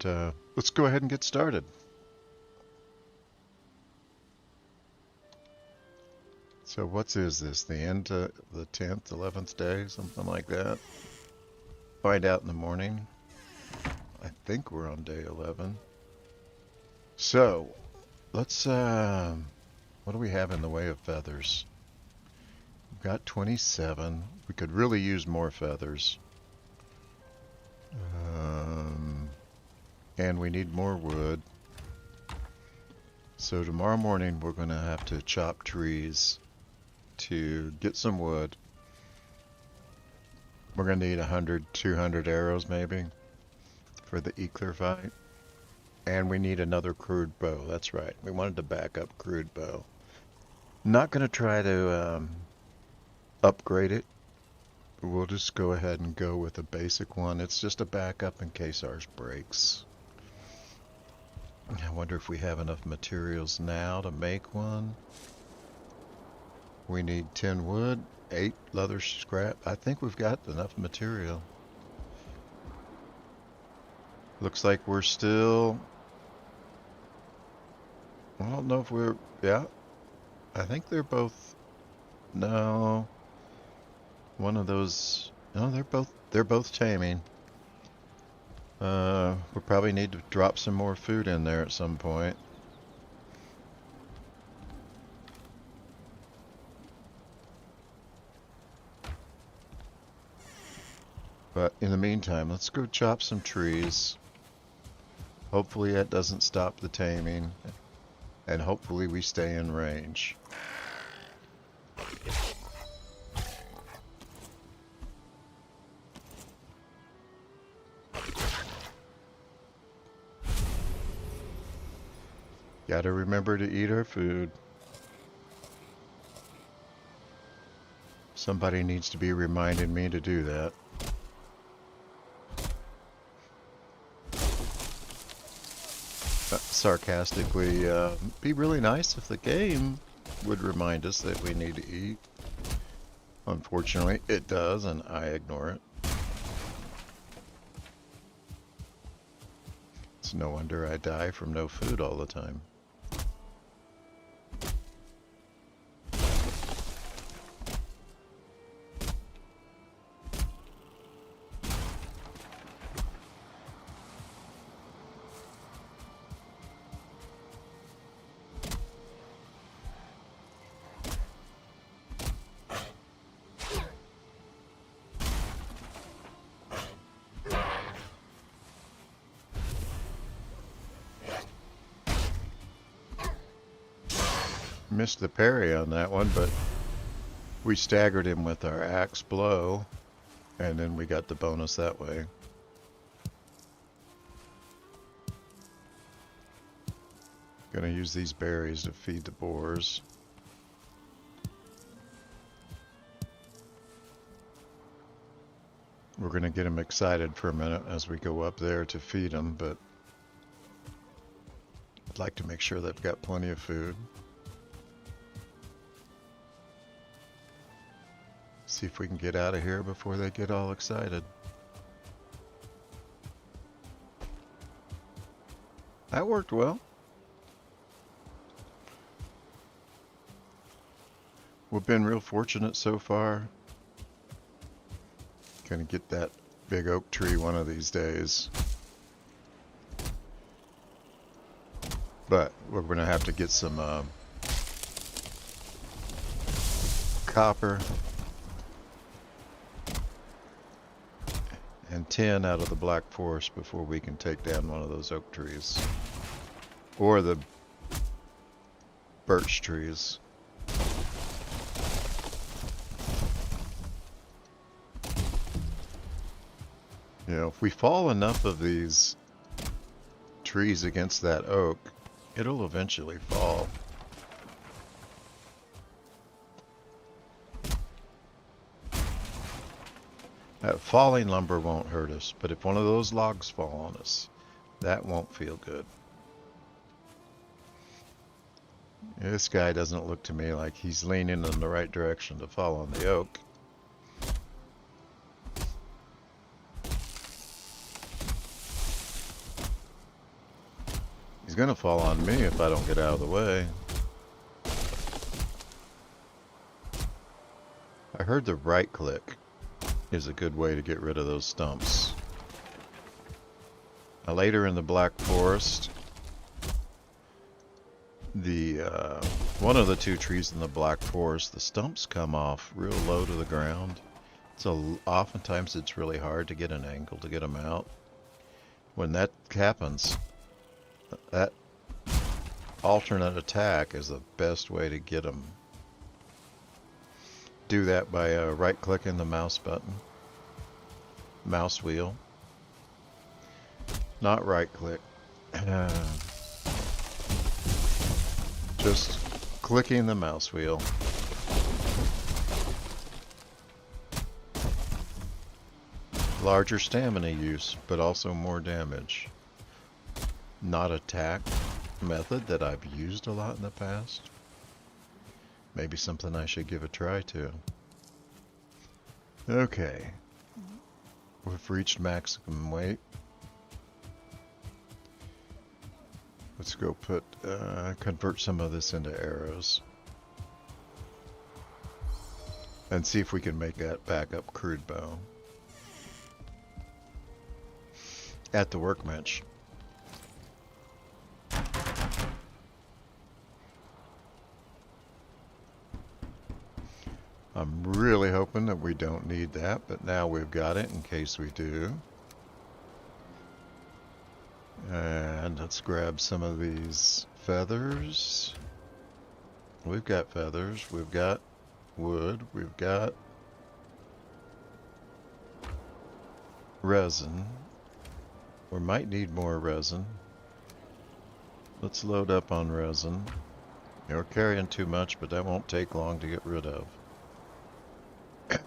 And let's go ahead and get started. So what is this? The end of the 10th, 11th day? Something like that? Find out in the morning. I think we're on day 11. So, let's, what do we have in the way of feathers? We've got 27. We could really use more feathers. And we need more wood. So tomorrow morning we're going to have to chop trees to get some wood. We're going to need 100, 200 arrows maybe for the Eikthyr fight. And we need another crude bow. That's right. We wanted to back up crude bow. Not going to try to upgrade it. We'll just go ahead and go with a basic one. It's just a backup in case ours breaks. I wonder if we have enough materials now to make one. We need 10 wood, 8 leather scrap. I think we've got enough material. Looks like we're still... I don't know if we're... Yeah. I think they're both... No. One of those... No, they're both taming. We'll probably need to drop some more food in there at some point. But in the meantime, let's go chop some trees. Hopefully that doesn't stop the taming. And hopefully we stay in range. Gotta remember to eat our food. Somebody needs to be reminding me to do that. Sarcastically, be really nice if the game would remind us that we need to eat. Unfortunately, it does, and I ignore it. It's no wonder I die from no food all the time. Missed the parry on that one, but we staggered him with our axe blow, and then we got the bonus that way. Gonna use these berries to feed the boars. We're gonna get them excited for a minute as we go up there to feed them, but I'd like to make sure they've got plenty of food. See if we can get out of here before they get all excited. That worked well. We've been real fortunate so far. Gonna get that big oak tree one of these days. But we're gonna have to get some copper and tin out of the Black Forest before we can take down one of those oak trees. Or the birch trees. You know, if we fall enough of these trees against that oak, it'll eventually fall. Falling lumber won't hurt us, but if one of those logs fall on us, that won't feel good. This guy doesn't look to me like he's leaning in the right direction to fall on the oak. He's gonna fall on me if I don't get out of the way. I heard the right click is a good way to get rid of those stumps. Now later in the Black Forest, the one of the two trees in the Black Forest, the stumps come off real low to the ground. So oftentimes it's really hard to get an angle to get them out. When that happens, that alternate attack is the best way to get them. Do that by right-clicking the mouse button, mouse wheel. Not right-click. Just clicking the mouse wheel. Larger stamina use, but also more damage. Not attack method that I've used a lot in the past. Maybe something I should give a try to. Okay. We've reached maximum weight. Let's go put, convert some of this into arrows. And see if we can make that backup crude bow. At the workbench. I'm really hoping that we don't need that, but now we've got it in case we do. And let's grab some of these feathers. We've got feathers, we've got wood, we've got resin. We might need more resin. Let's load up on resin. We're carrying too much, but that won't take long to get rid of.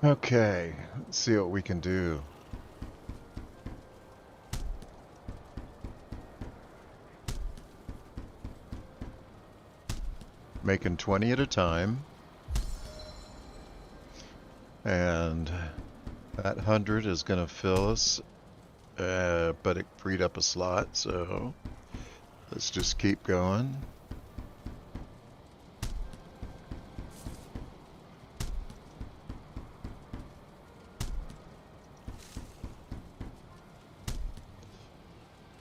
Okay, let's see what we can do. Making 20 at a time. And that 100 is going to fill us, but it freed up a slot, so let's just keep going.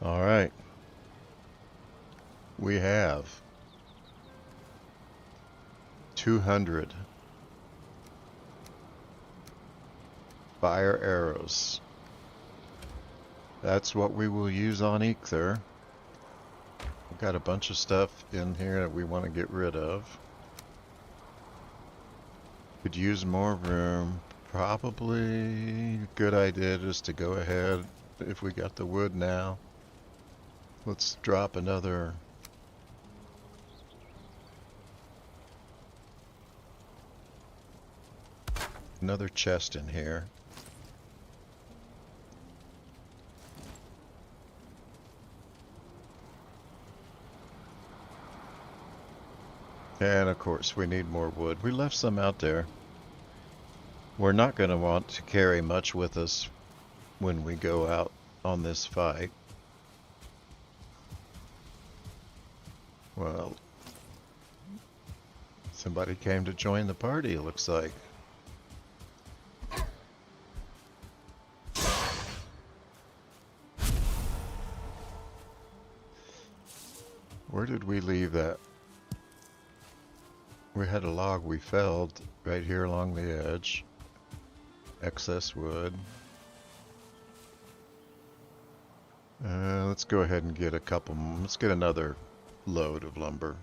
All right. We have 200 fire arrows. That's what we will use on Eikthyr. We've got a bunch of stuff in here that we want to get rid of. Could use more room. Probably a good idea just to go ahead, if we got the wood now. Let's drop another chest in here. And of course we need more wood. We left some out there. We're not going to want to carry much with us when we go out on this fight. Well, somebody came to join the party, it looks like. Where did we leave that? We had a log we felled right here along the edge. Excess wood. Let's go ahead and get a couple. Let's get another load of lumber.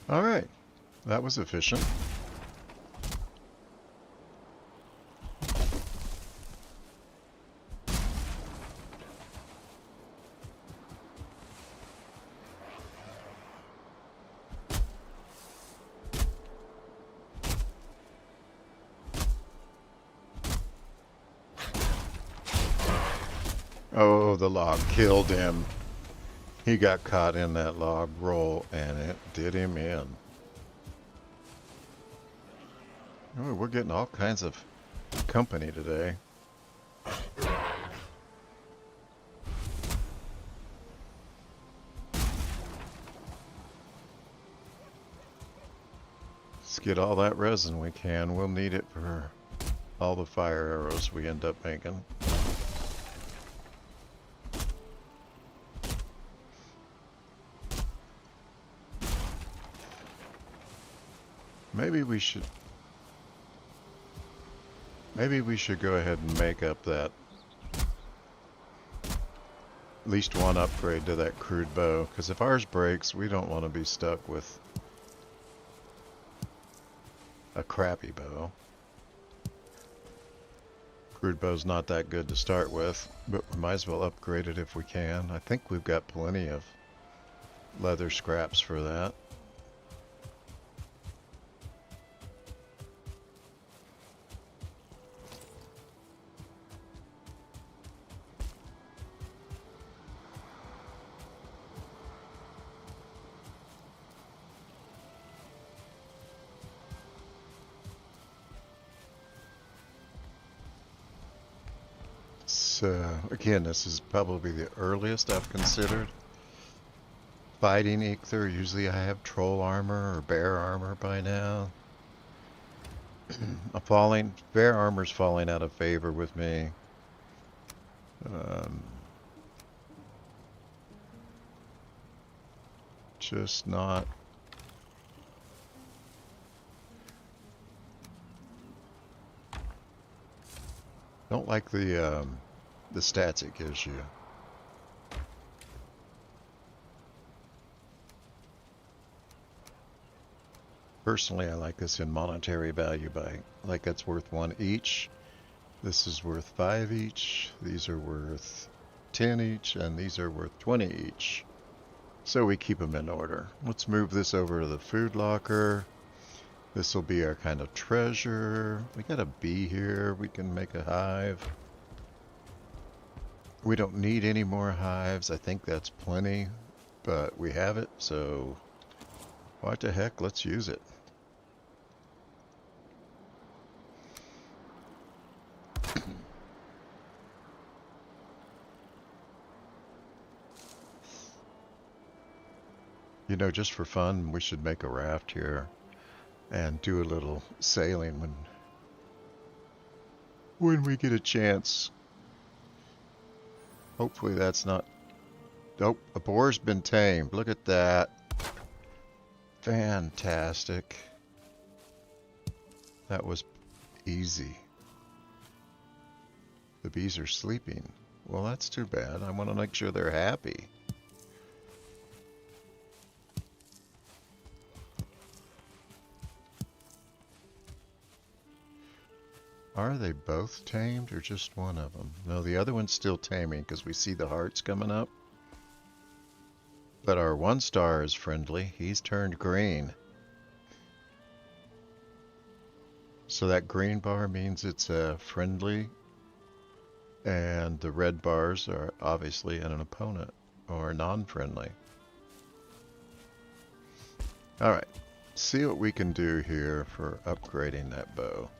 All right, that was efficient. Oh, the log killed him. He got caught in that log roll and it did him in. Oh, we're getting all kinds of company today. Let's get all that resin we can. We'll need it for all the fire arrows we end up making. Maybe we should go ahead and make up that at least one upgrade to that crude bow, because if ours breaks, we don't want to be stuck with a crappy bow. Crude bow's not that good to start with, but we might as well upgrade it if we can. I think we've got plenty of leather scraps for that. So, again, this is probably the earliest I've considered fighting Eikthyr. Usually I have troll armor or bear armor by now. Bear armor's falling out of favor with me. Just not. Don't like the stats it gives you. Personally, I like this in monetary value by, like, that's worth 1 each. This is worth 5 each. These are worth 10 each, and these are worth 20 each. So we keep them in order. Let's move this over to the food locker. This will be our kind of treasure. We got a bee here. We can make a hive. We don't need any more hives. I think that's plenty, but we have it, so what the heck, let's use it. You know, just for fun, we should make a raft here and do a little sailing when we get a chance. Hopefully that's not... Oh, a boar's been tamed. Look at that. Fantastic. That was easy. The bees are sleeping. Well, that's too bad. I want to make sure they're happy. Are they both tamed or just one of them? No, the other one's still taming because we see the hearts coming up. But our 1-star is friendly. He's turned green. So that green bar means it's friendly. And the red bars are obviously an opponent or non-friendly. Alright, see what we can do here for upgrading that bow.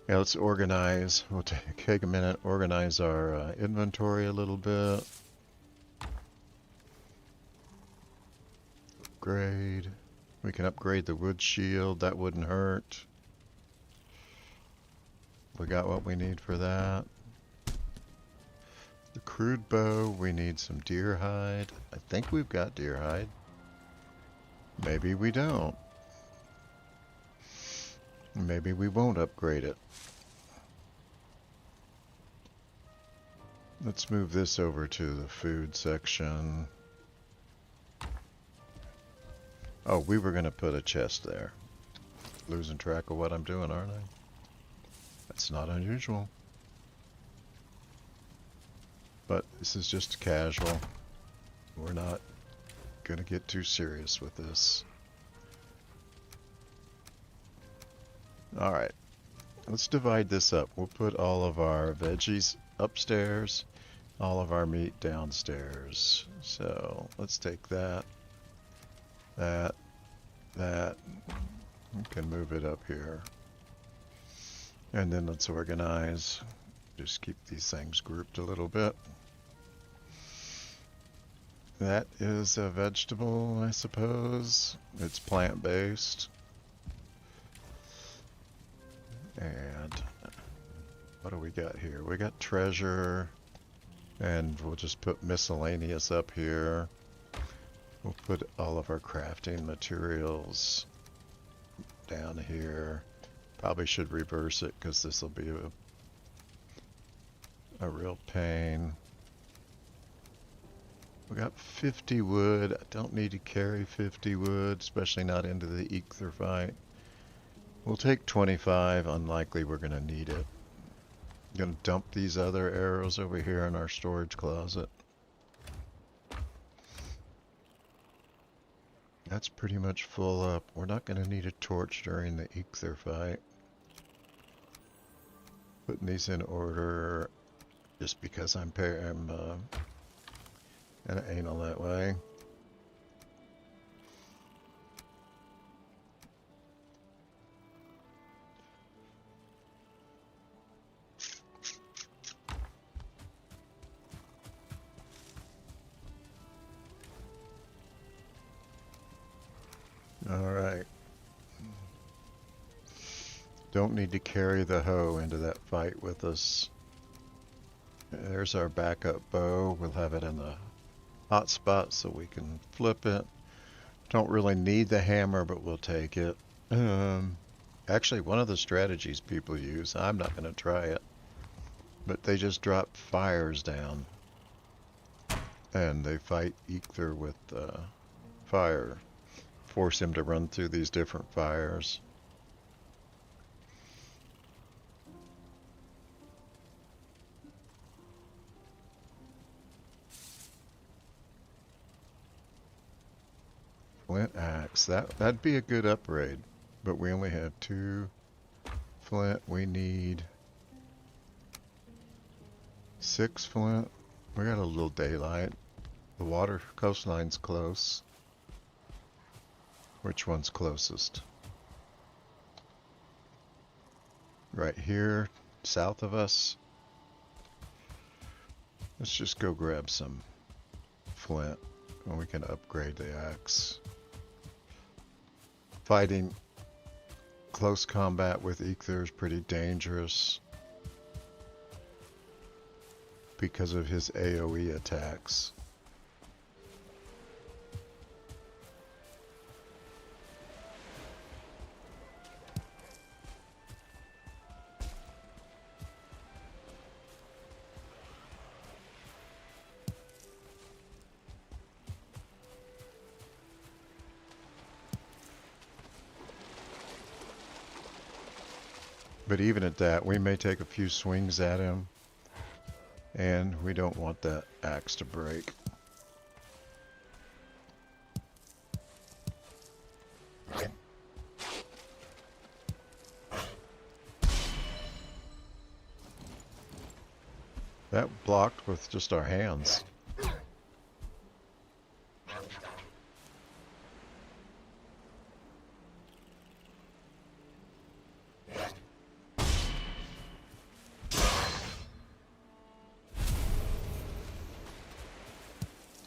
Yeah, let's organize. We'll take a minute, organize our inventory a little bit. Upgrade. We can upgrade the wood shield. That wouldn't hurt. We got what we need for that. The crude bow, we need some deer hide. I think we've got deer hide. Maybe we don't. Maybe we won't upgrade it. Let's move this over to the food section. Oh, we were going to put a chest there. Losing track of what I'm doing, aren't I? That's not unusual. But this is just casual. We're not going to get too serious with this. Alright, let's divide this up. We'll put all of our veggies upstairs, all of our meat downstairs. So let's take that, that. We can move it up here. And then let's organize. Just keep these things grouped a little bit. That is a vegetable, I suppose. It's plant-based. And what do we got here? We got treasure, and we'll just put miscellaneous up here. We'll put all of our crafting materials down here. Probably should reverse it because this will be a real pain. We got 50 wood. I don't need to carry 50 wood, especially not into the Eikthyr fight. We'll take 25. Unlikely we're going to need it. I'm going to dump these other arrows over here in our storage closet. That's pretty much full up. We're not going to need a torch during the Eikthyr fight. Putting these in order just because I'm an anal that way. Alright. Don't need to carry the hoe into that fight with us. There's our backup bow. We'll have it in the hot spot so we can flip it. Don't really need the hammer, but we'll take it. Actually, one of the strategies people use, I'm not going to try it, but they just drop fires down. And they fight Eikthyr with fire. Force him to run through these different fires. Flint axe. That'd be a good upgrade, but we only have 2 flint. We need 6 flint. We got a little daylight. The water coastline's close. Which one's closest? Right here, south of us. Let's just go grab some flint and we can upgrade the axe. Fighting close combat with Eikthyr is pretty dangerous because of his AoE attacks. But even at that, we may take a few swings at him, and we don't want that axe to break. That blocked with just our hands.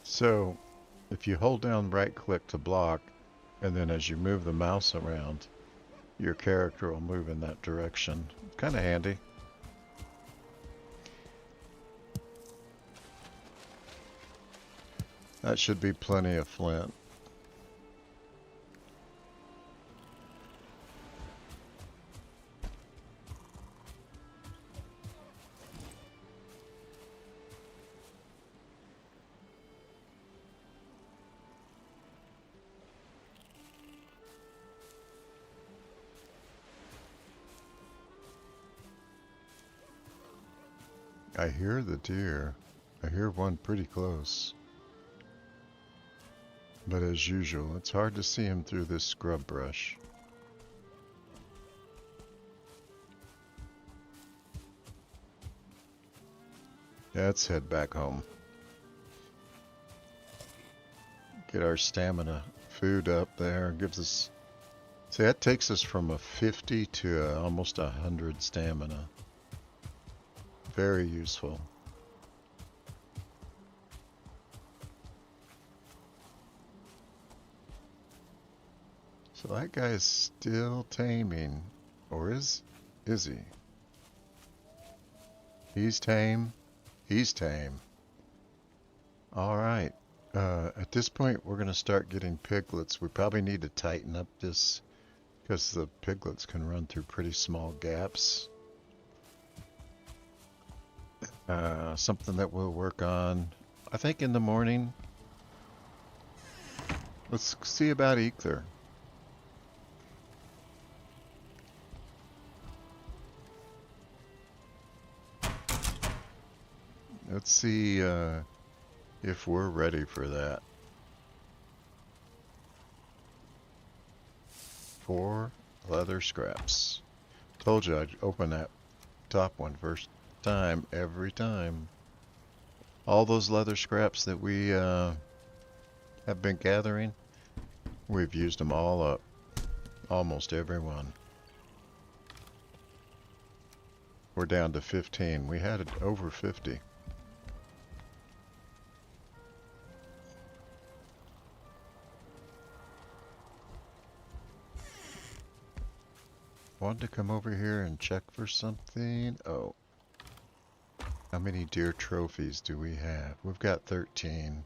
So, if you hold down right click to block, and then as you move the mouse around, your character will move in that direction. Kind of handy. That should be plenty of flint. I hear the deer. I hear one pretty close. But as usual, it's hard to see him through this scrub brush. Let's head back home. Get our stamina food up there. Gives us... See, that takes us from a 50 to almost 100 stamina. Very useful. So that guy is still taming. Or is he? He's tame. He's tame. Alright. At this point, we're going to start getting piglets. We probably need to tighten up this because the piglets can run through pretty small gaps. Something that we'll work on, I think, in the morning. Let's see about Eikthyr. Let's see if we're ready for that. 4 leather scraps. Told you I'd open that top one first time, every time. All those leather scraps that we have been gathering, we've used them all up. Almost every one. We're down to 15. We had it over 50. Wanted to come over here and check for something. Oh. How many deer trophies do we have? We've got 13.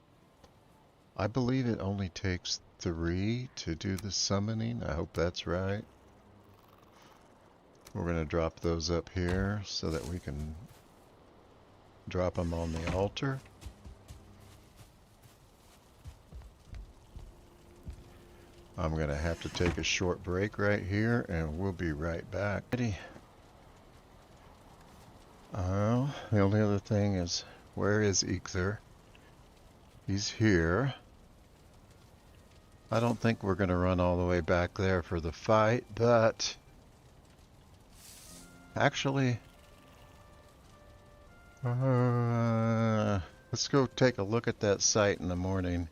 I believe it only takes 3 to do the summoning. I hope that's right. We're going to drop those up here so that we can drop them on the altar. I'm going to have to take a short break right here, and we'll be right back. The only other thing is, where is Eikthyr? He's here. I don't think we're going to run all the way back there for the fight, but... Actually... let's go take a look at that site in the morning.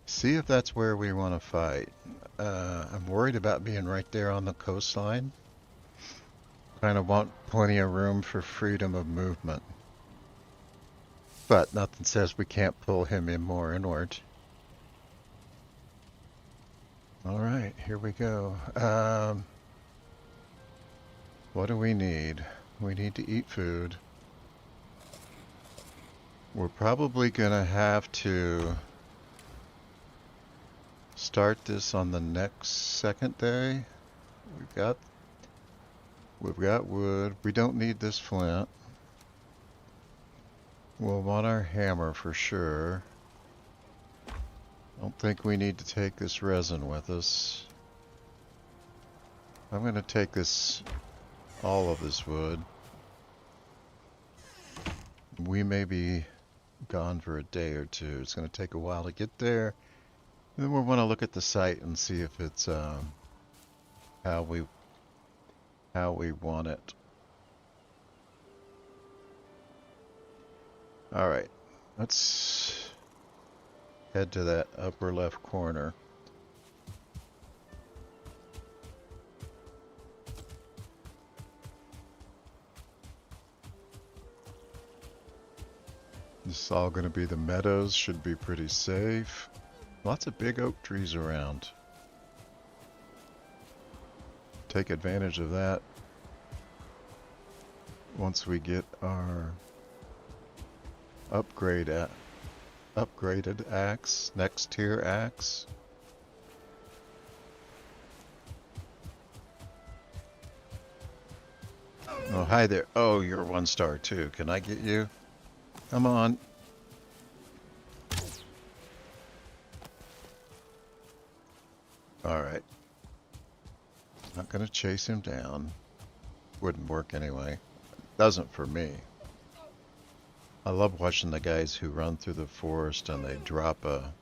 See if that's where we want to fight. I'm worried about being right there on the coastline. Kind of want plenty of room for freedom of movement. But nothing says we can't pull him in more inward. Alright, here we go. What do we need? We need to eat food. We're probably gonna have to start this on the next second day. We've got wood. We don't need this flint. We'll want our hammer for sure. Don't think we need to take this resin with us. I'm gonna take this, all of this wood. We may be gone for a day or two. It's gonna take a while to get there. And then we'll want to look at the site and see if it's how we want it. All right, let's head to that upper left corner. This is all going to be the meadows. Should be pretty safe. Lots of big oak trees around. Take advantage of that once we get our upgraded axe, next tier axe. Oh, hi there. Oh, you're 1 star too. Can I get you? Come on. Alright. Not gonna chase him down. Wouldn't work anyway. Doesn't for me. I love watching the guys who run through the forest and they drop a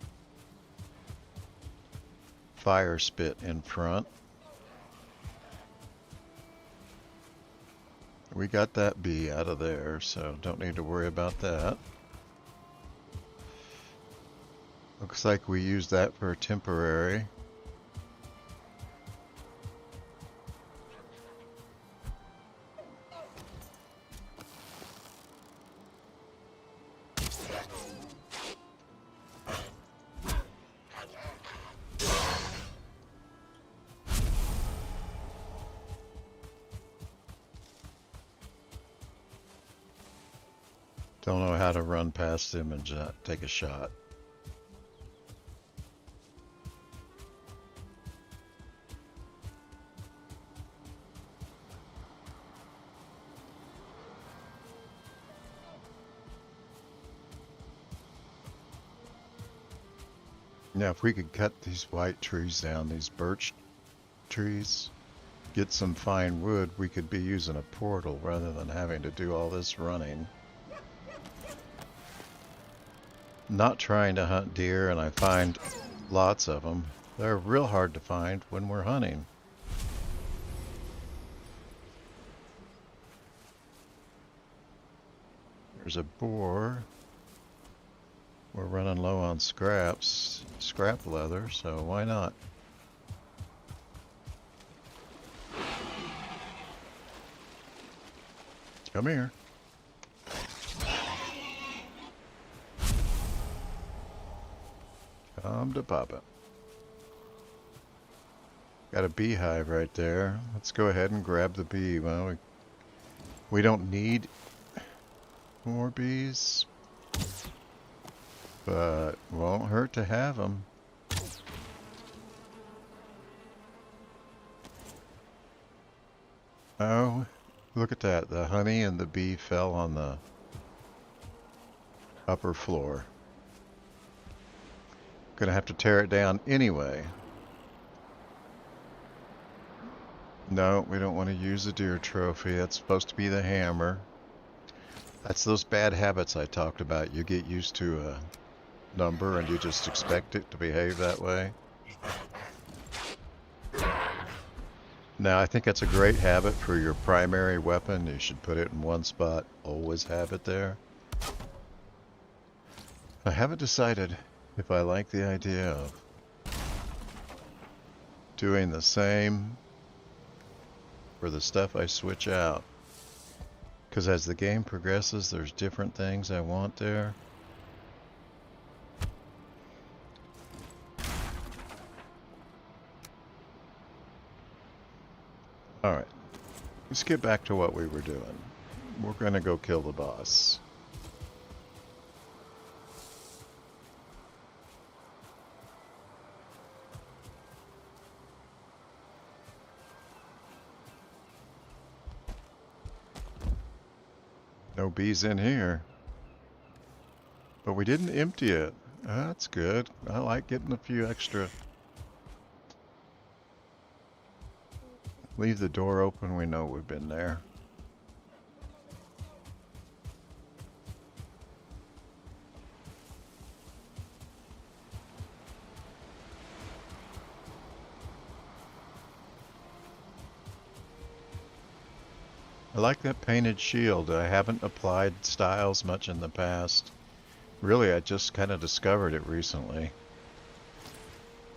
fire spit in front. we got that bee out of there, so don't need to worry about that. Looks like we used that for a temporary. Don't know how to run past him and take a shot. Now, if we could cut these white trees down, these birch trees, get some fine wood, we could be using a portal rather than having to do all this running. Not trying to hunt deer, and I find lots of them. They're real hard to find when we're hunting. There's a boar. We're running low on scrap leather, so why not? Come here. Come to Papa. Got a beehive right there. Let's go ahead and grab the bee. Well, we don't need more bees, but won't hurt to have them. Oh, look at that. The honey and the bee fell on the upper floor. Gonna have to tear it down anyway. No, we don't want to use a deer trophy. That's supposed to be the hammer. That's those bad habits I talked about. You get used to a number and you just expect it to behave that way. Now, I think that's a great habit for your primary weapon. You should put it in one spot. Always have it there. I haven't decided if I like the idea of doing the same for the stuff I switch out. Because as the game progresses, there's different things I want there. Alright, let's get back to what we were doing. We're going to go kill the boss. No bees in here. But we didn't empty it. That's good. I like getting a few extra. Leave the door open, we know we've been there. I like that painted shield. I haven't applied styles much in the past. Really, I just kind of discovered it recently.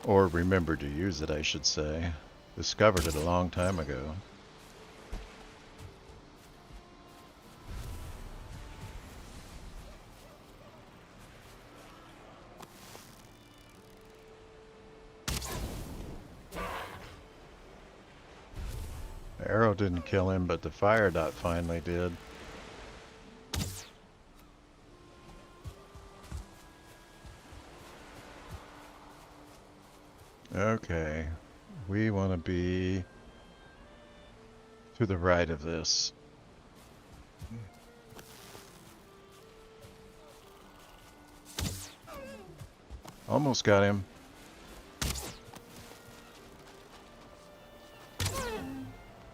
Or remembered to use it, I should say. Discovered it a long time ago. The arrow didn't kill him, but the fire dot finally did. Okay, we want to be to the right of this. Almost got him.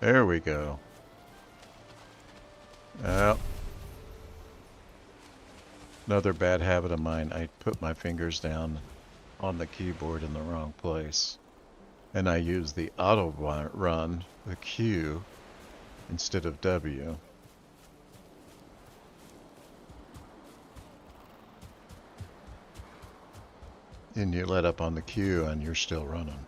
There we go. Well, another bad habit of mine. I put my fingers down on the keyboard in the wrong place. And I use the auto run, the Q, instead of W. And you let up on the queue and you're still running.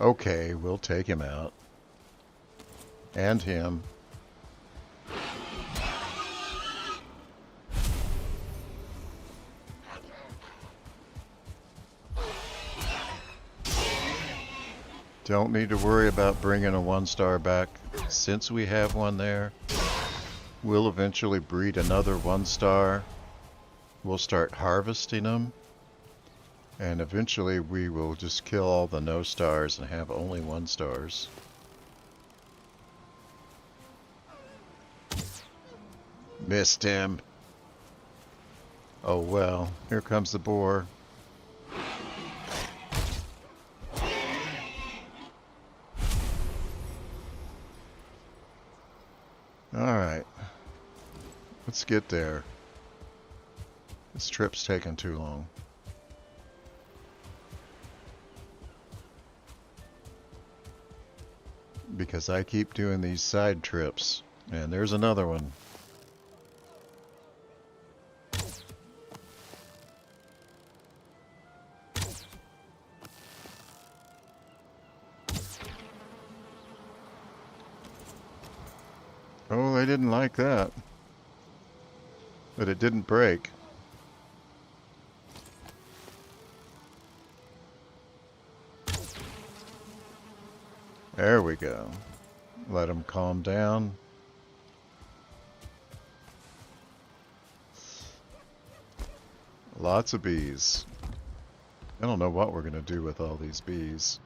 Okay, we'll take him out. And him. Don't need to worry about bringing a 1-star back. Since we have one there, we'll eventually breed another 1-star. We'll start harvesting them. And eventually we will just kill all the no stars and have only 1-stars. Missed him. Oh well, here comes the boar. Alright. Let's get there. This trip's taking too long. Because I keep doing these side trips. And there's another one. Oh, they didn't like that. But it didn't break. There we go. Let them calm down. Lots of bees. I don't know what we're going to do with all these bees.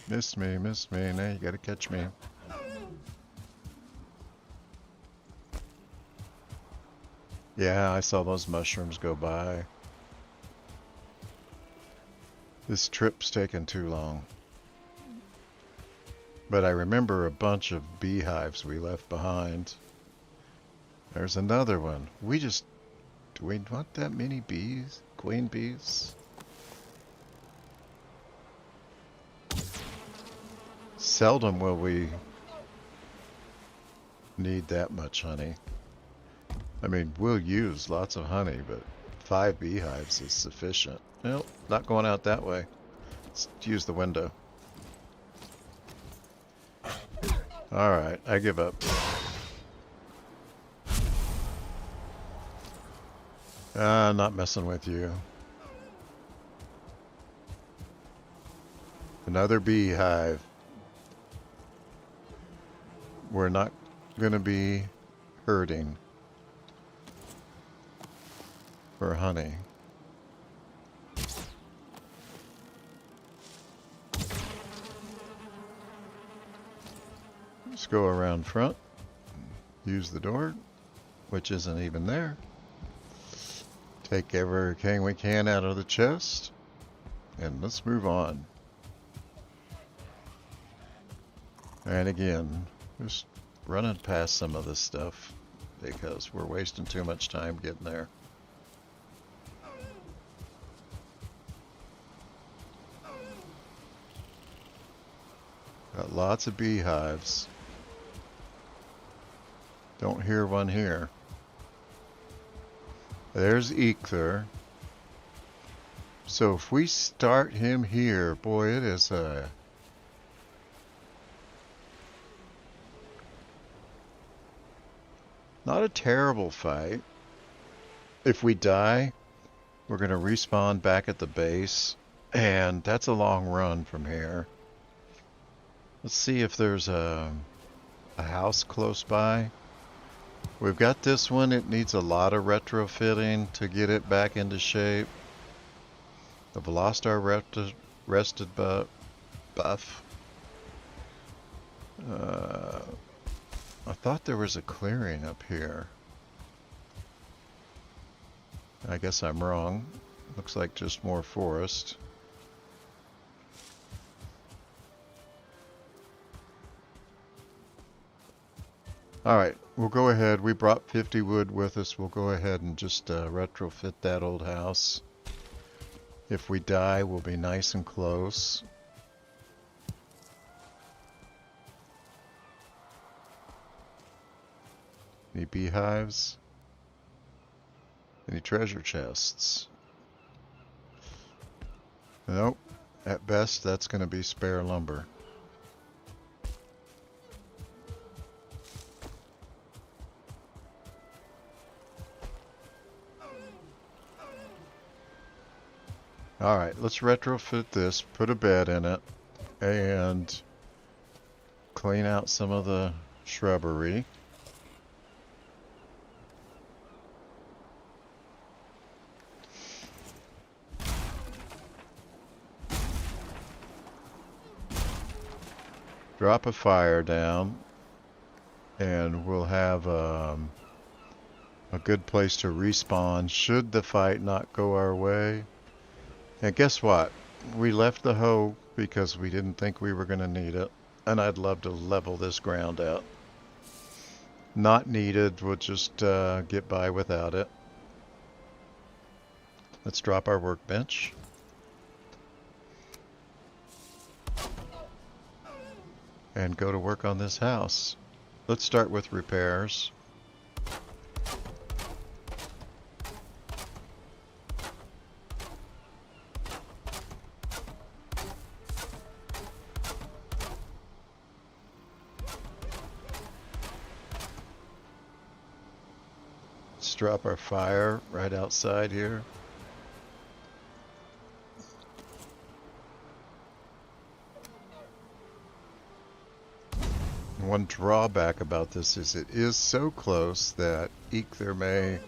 Missed me, missed me. Now you gotta catch me. Yeah, I saw those mushrooms go by. This trip's taking too long. But I remember a bunch of beehives we left behind. There's another one. Do we want that many bees? Queen bees? Seldom will we need that much honey. I mean, we'll use lots of honey, but 5 beehives is sufficient. Nope, not going out that way. Let's use the window. Alright, I give up. Not messing with you. Another beehive. We're not gonna be hurting for honey. Let's go around front, use the door, which isn't even there. Take everything we can out of the chest, and let's move on. And again, just running past some of this stuff because we're wasting too much time getting there. Got lots of beehives. Don't hear one here. There's Eikthyr. So if we start him here, boy, it is a... not a terrible fight. If we die, we're going to respawn back at the base, and that's a long run from here. Let's see if there's a house close by. We've got this one. It needs a lot of retrofitting to get it back into shape. I've lost our rested buff. I thought there was a clearing up here. I guess I'm wrong. Looks like just more forest. Alright, we'll go ahead. We brought 50 wood with us. We'll go ahead and just retrofit that old house. If we die, we'll be nice and close. Any beehives? Any treasure chests? Nope. At best, that's going to be spare lumber. Alright, let's retrofit this, put a bed in it, and clean out some of the shrubbery. Drop a fire down, and we'll have a good place to respawn should the fight not go our way. And guess what? We left the hoe because we didn't think we were going to need it. And I'd love to level this ground out. Not needed, we'll just get by without it. Let's drop our workbench. And go to work on this house. Let's start with repairs. Let's drop our fire right outside here. One drawback about this is it is so close that Eikthyr may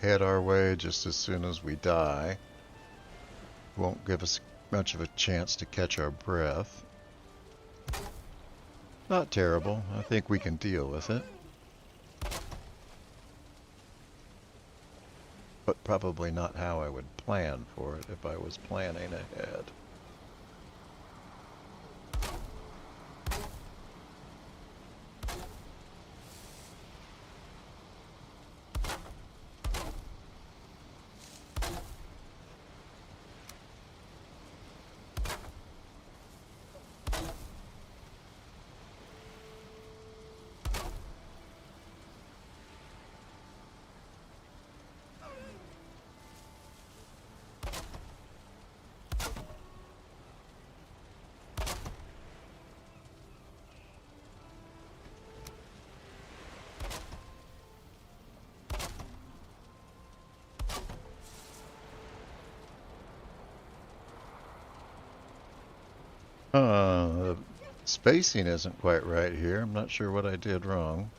head our way just as soon as we die. Won't give us much of a chance to catch our breath. Not terrible. I think we can deal with it. But probably not how I would plan for it if I was planning ahead. The spacing isn't quite right here. I'm not sure what I did wrong.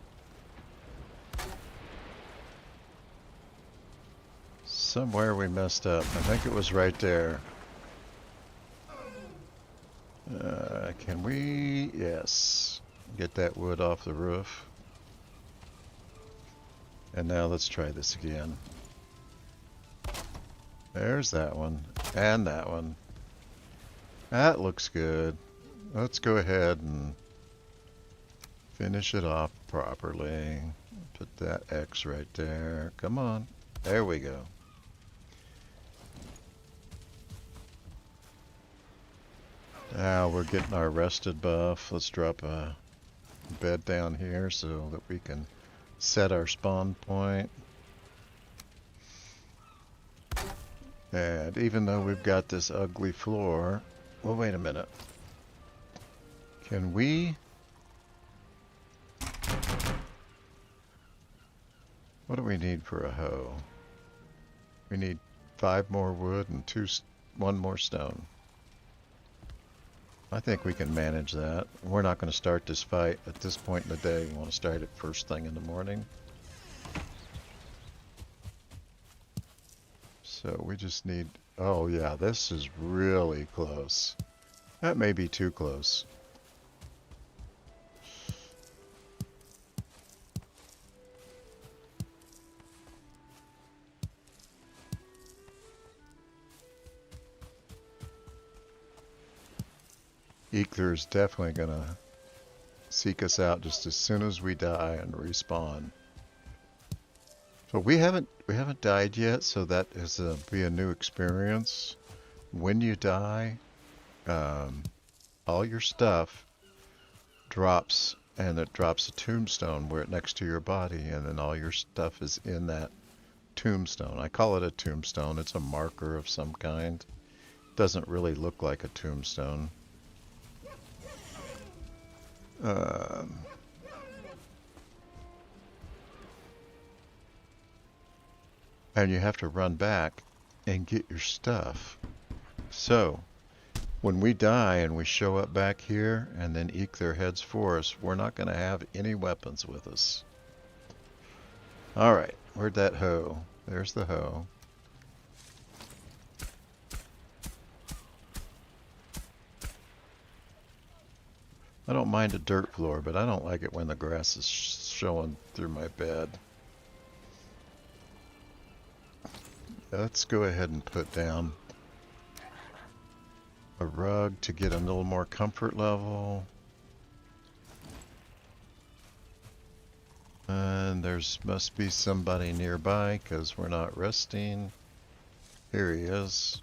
Somewhere we messed up. I think it was right there. Can we? Yes. Get that wood off the roof. And now let's try this again. There's that one. And that one. That looks good. Let's go ahead and finish it off properly. Put that X right there. Come on. There we go. Now we're getting our rested buff. Let's drop a bed down here so that we can set our spawn point. And even though we've got this ugly floor, well, wait a minute. Can we? What do we need for a hoe? We need 5 more wood and 1 more stone. I think we can manage that. We're not going to start this fight at this point in the day. We want to start it first thing in the morning. So we just need... Oh yeah, this is really close. That may be too close. Eikthyr is definitely gonna seek us out just as soon as we die and respawn. So we haven't died yet, so that is be a new experience. When you die, all your stuff drops and it drops a tombstone where it next to your body, and then all your stuff is in that tombstone. I call it a tombstone. It's a marker of some kind. Doesn't really look like a tombstone. And you have to run back and get your stuff. So, when we die and we show up back here and then Eikthyr heads for us, we're not going to have any weapons with us. Alright, where'd that hoe? There's the hoe. I don't mind a dirt floor, but I don't like it when the grass is showing through my bed. Let's go ahead and put down a rug to get a little more comfort level. And there's must be somebody nearby because we're not resting. Here he is.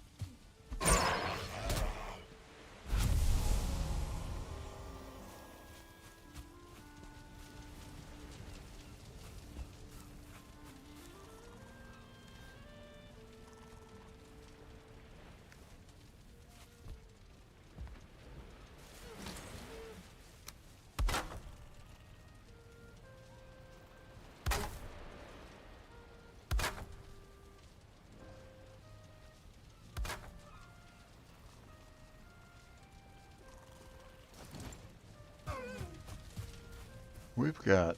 We've got,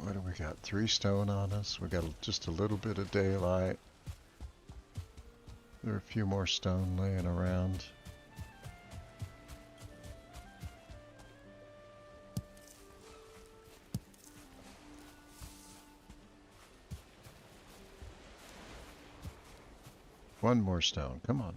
what do we got? 3 stone on us. We got just a little bit of daylight. There are a few more stone laying around. One more stone, come on.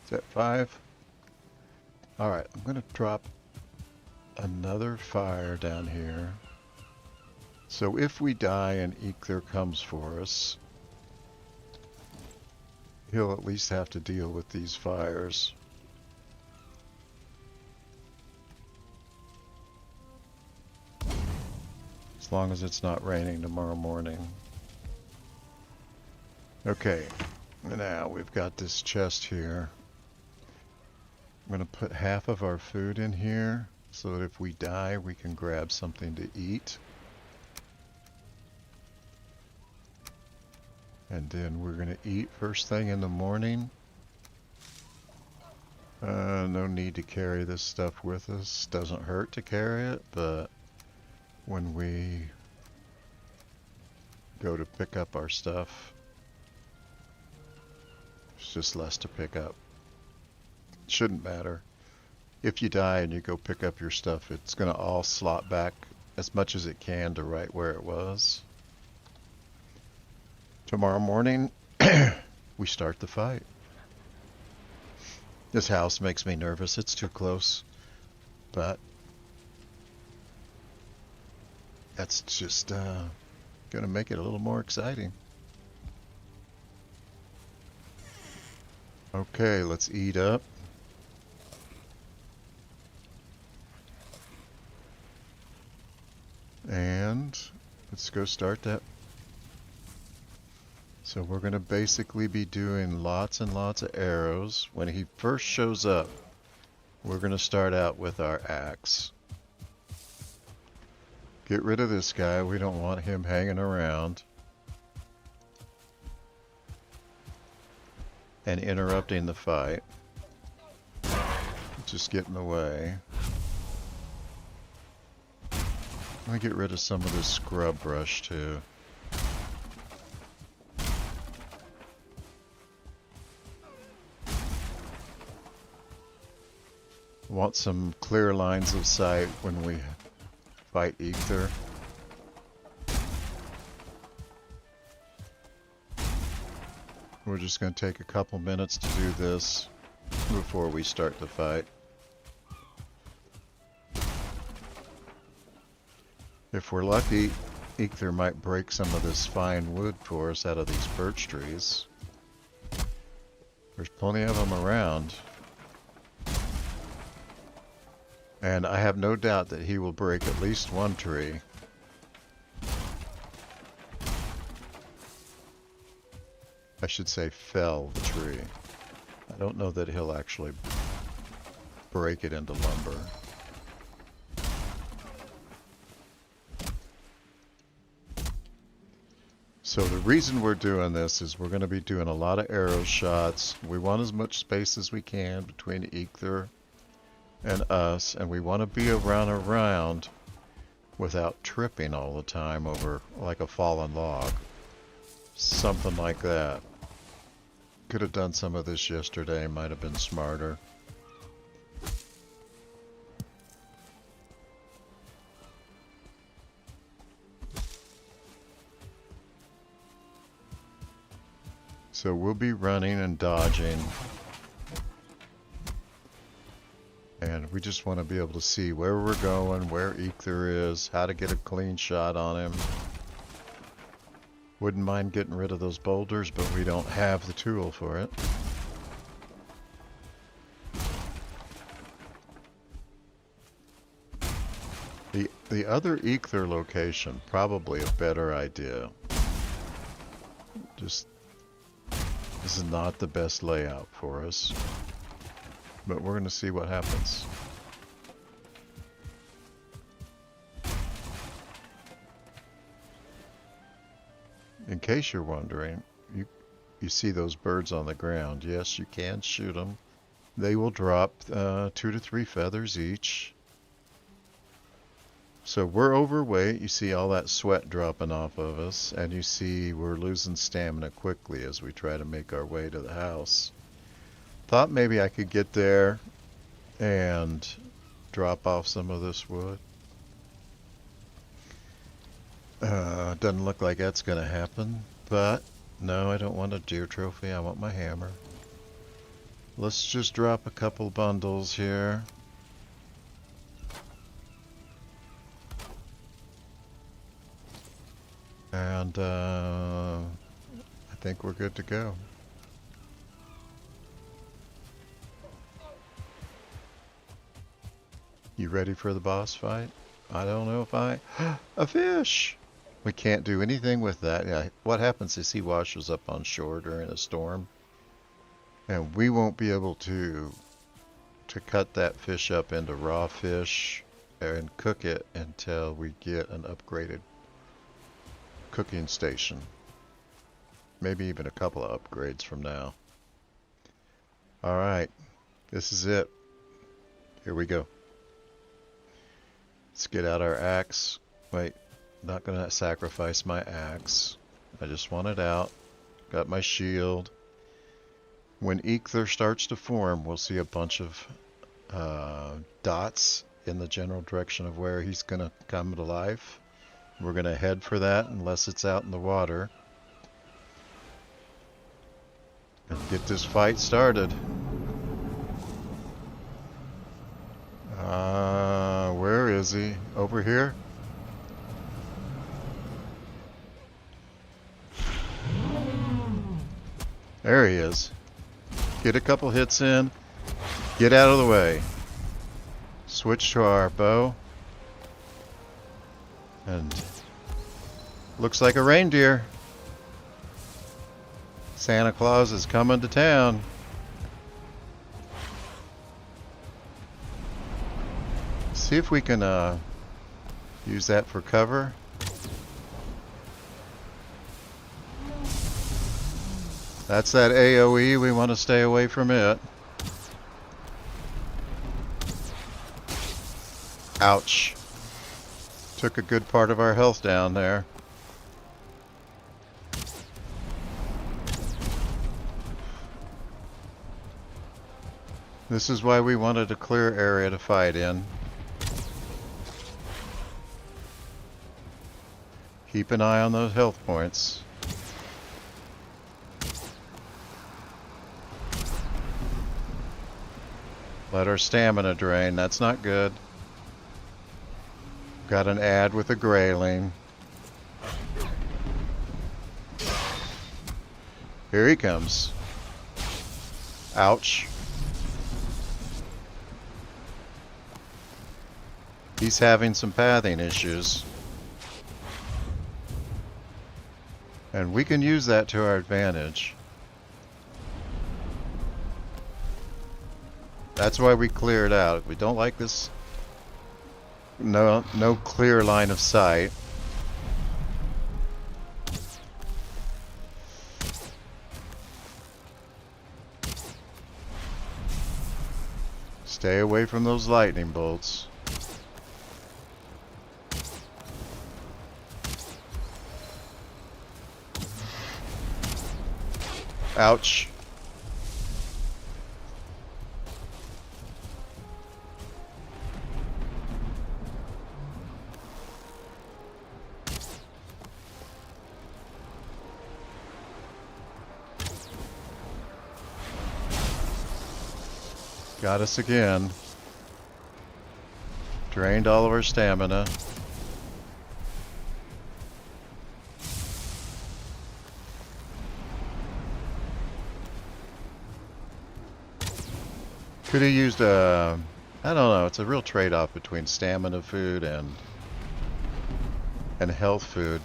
Is that 5? Alright, I'm going to drop another fire down here. So if we die and Eikthyr comes for us, he'll at least have to deal with these fires. As long as it's not raining tomorrow morning. Okay, now we've got this chest here. I'm going to put half of our food in here so that if we die, we can grab something to eat. And then we're going to eat first thing in the morning. No need to carry this stuff with us. Doesn't hurt to carry it, but when we go to pick up our stuff, it's just less to pick up. Shouldn't matter. If you die and you go pick up your stuff, it's going to all slot back as much as it can to right where it was. Tomorrow morning, we start the fight. This house makes me nervous. It's too close. But that's just going to make it a little more exciting. Okay, let's eat up. And let's go start that. So we're going to basically be doing lots and lots of arrows. When he first shows up, we're going to start out with our axe. Get rid of this guy. We don't want him hanging around and interrupting the fight. Just get in the way. Let me get rid of some of this scrub brush too. Want some clear lines of sight when we fight Eikthyr. We're just going to take a couple minutes to do this before we start the fight. If we're lucky, Eikthyr might break some of this fine wood for us out of these birch trees. There's plenty of them around. And I have no doubt that he will break at least one tree. I should say fell the tree. I don't know that he'll actually break it into lumber. So the reason we're doing this is we're going to be doing a lot of arrow shots. We want as much space as we can between Eikthyr and us, and we want to be around without tripping all the time over like a fallen log. Something like that. Could have done some of this yesterday, might have been smarter. So we'll be running and dodging. And we just want to be able to see where we're going, where Eikthyr is, how to get a clean shot on him. Wouldn't mind getting rid of those boulders, but we don't have the tool for it. The other Eikthyr location, probably a better idea. Just, this is not the best layout for us, but we're going to see what happens. In case you're wondering, you see those birds on the ground. Yes, you can shoot them. They will drop 2 to 3 feathers each. So we're overweight. You see all that sweat dropping off of us, and you see we're losing stamina quickly as we try to make our way to the house. Thought maybe I could get there and drop off some of this wood. Doesn't look like that's gonna happen, but no, I don't want a deer trophy. I want my hammer. Let's just drop a couple bundles here. And I think we're good to go. You ready for the boss fight? I don't know if I... A fish! We can't do anything with that. Yeah, what happens is he washes up on shore during a storm. And we won't be able to cut that fish up into raw fish and cook it until we get an upgraded cooking station. Maybe even a couple of upgrades from now. Alright, this is it. Here we go. Let's get out our axe. Wait, not gonna sacrifice my axe. I just want it out. Got my shield. When Eikthyr starts to form, we'll see a bunch of dots in the general direction of where he's gonna come to life. We're gonna head for that unless it's out in the water. And get this fight started. Where is he? Over here? There he is. Get a couple hits in. Get out of the way. Switch to our bow. And looks like a reindeer. Santa Claus is coming to town. See if we can use that for cover. That's that AoE. We want to stay away from it. Ouch. Took a good part of our health down there. This is why we wanted a clear area to fight in. Keep an eye on those health points. Let our stamina drain. That's not good. Got an ad with a grayling. Here he comes. Ouch. He's having some pathing issues. And we can use that to our advantage. That's why we clear it out. We don't like this. No clear line of sight. Stay away from those lightning bolts. Ouch. Got us again. Drained all of our stamina. Could have used a, I don't know, it's a real trade-off between stamina food and health food.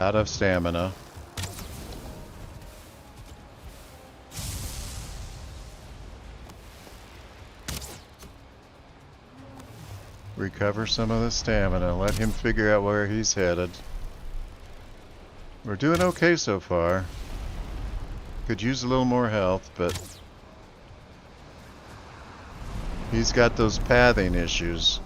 Out of stamina. Recover some of the stamina. Let him figure out where he's headed. We're doing okay so far. Could use a little more health, but he's got those pathing issues.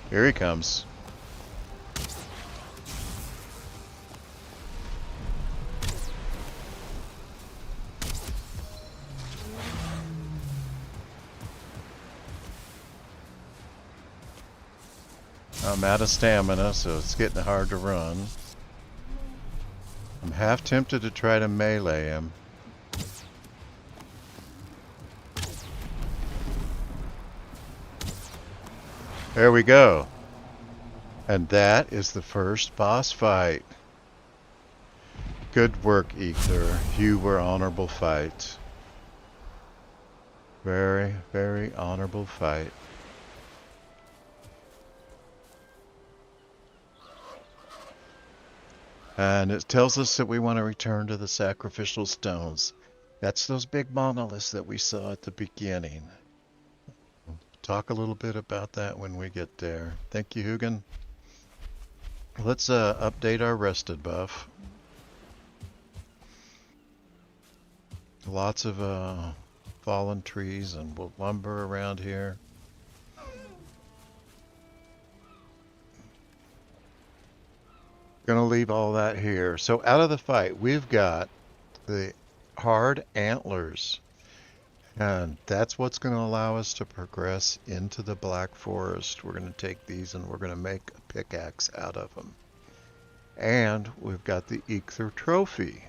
Here he comes. I'm out of stamina, so it's getting hard to run. I'm half tempted to try to melee him. There we go. And that is the first boss fight. Good work, Eikthyr. You were honorable fight. Very, very honorable fight. And it tells us that we want to return to the sacrificial stones. That's those big monoliths that we saw at the beginning. Talk a little bit about that when we get there. Thank you, Hugin. Let's update our rested buff. Lots of fallen trees and lumber around here. Gonna leave all that here. So out of the fight, we've got the hard antlers. And that's what's going to allow us to progress into the Black Forest. We're going to take these and we're going to make a pickaxe out of them. And we've got the Eikthyr trophy.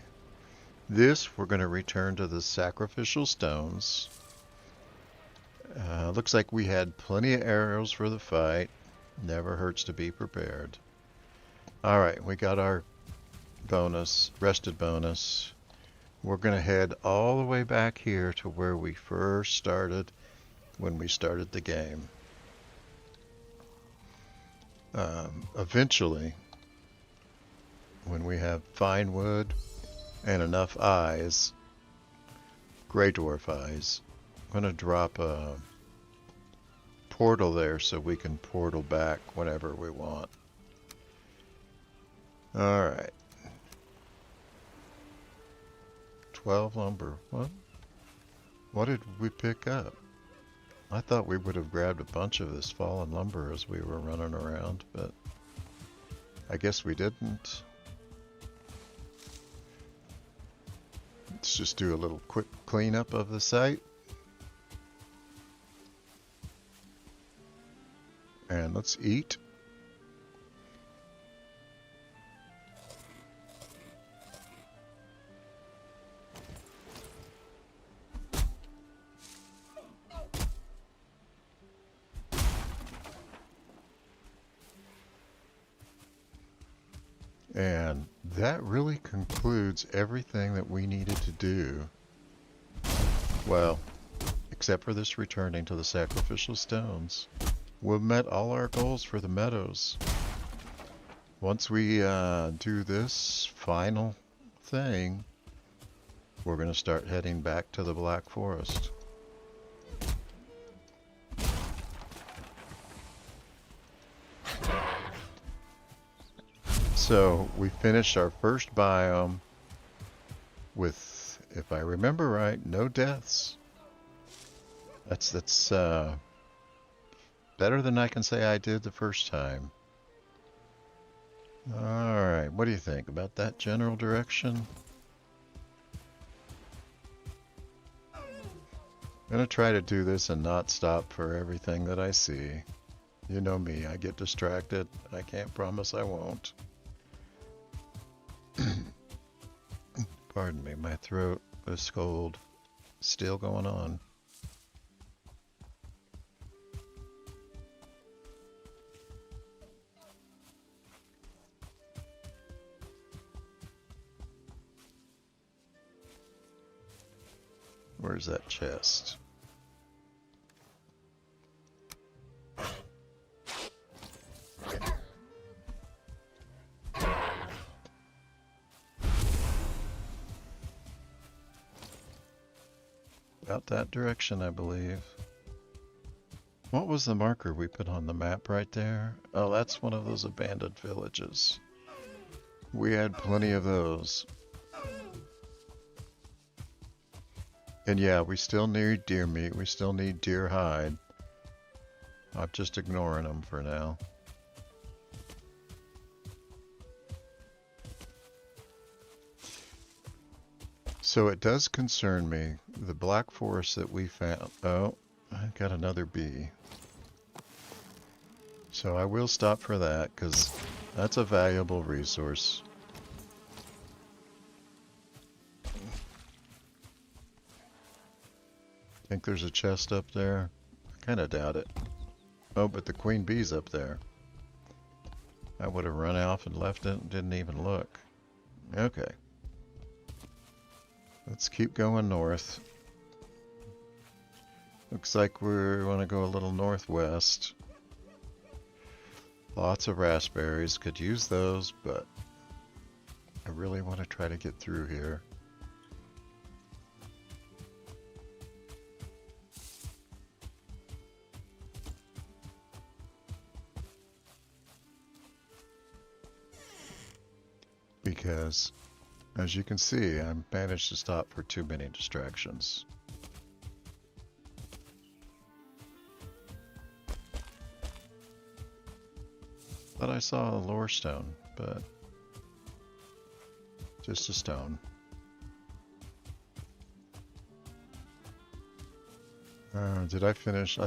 This we're going to return to the sacrificial stones. Looks like we had plenty of arrows for the fight. Never hurts to be prepared. Alright, we got our bonus, rested bonus. We're going to head all the way back here to where we first started when we started the game. Eventually, when we have fine wood and enough eyes, Grey Dwarf Eyes. I'm going to drop a portal there so we can portal back whenever we want. Alright. 12 lumber. What did we pick up? I thought we would have grabbed a bunch of this fallen lumber as we were running around, but I guess we didn't. Let's just do a little quick cleanup of the site. And let's eat. And that really concludes everything that we needed to do. Well, except for this returning to the sacrificial stones. We've met all our goals for the Meadows. Once we do this final thing, we're going to start heading back to the Black Forest. So we finished our first biome with, if I remember right, no deaths. That's better than I can say I did the first time. Alright, what do you think about that general direction? I'm gonna try to do this and not stop for everything that I see. You know me, I get distracted. I can't promise I won't. Pardon me, my throat, this cold, still going on. Where's that chest? About that direction, I believe. What was the marker we put on the map right there? Oh, that's one of those abandoned villages. We had plenty of those. And yeah, we still need deer meat. We still need deer hide. I'm just ignoring them for now. So it does concern me, the Black Forest that we found. Oh, I got another bee. So I will stop for that, because that's a valuable resource. Think there's a chest up there? I kind of doubt it. Oh, but the queen bee's up there. I would have run off and left it and didn't even look. Okay. Let's keep going north. Looks like we want to go a little northwest. Lots of raspberries. Could use those, but I really want to try to get through here. Because, as you can see, I managed to stop for too many distractions. Thought I saw a lore stone, but just a stone. Did I finish?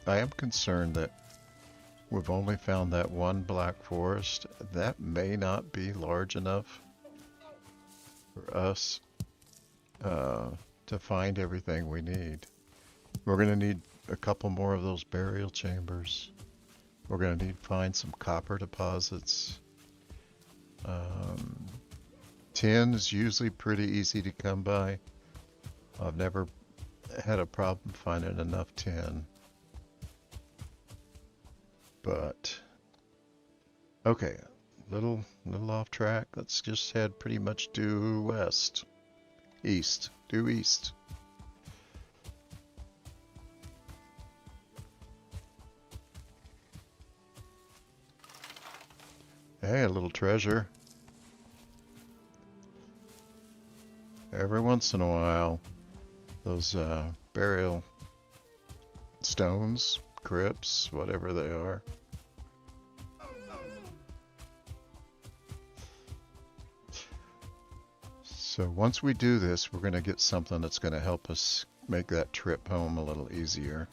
I am concerned that we've only found that one Black Forest. That may not be large enough for us to find everything we need. We're going to need a couple more of those burial chambers. We're going to need to find some copper deposits. Tin is usually pretty easy to come by. I've never had a problem finding enough tin. But, okay, little off track. Let's just head pretty much due west. East. Due east. Hey, a little treasure. Every once in a while, those burial stones, crypts, whatever they are. So once we do this, we're going to get something that's going to help us make that trip home a little easier.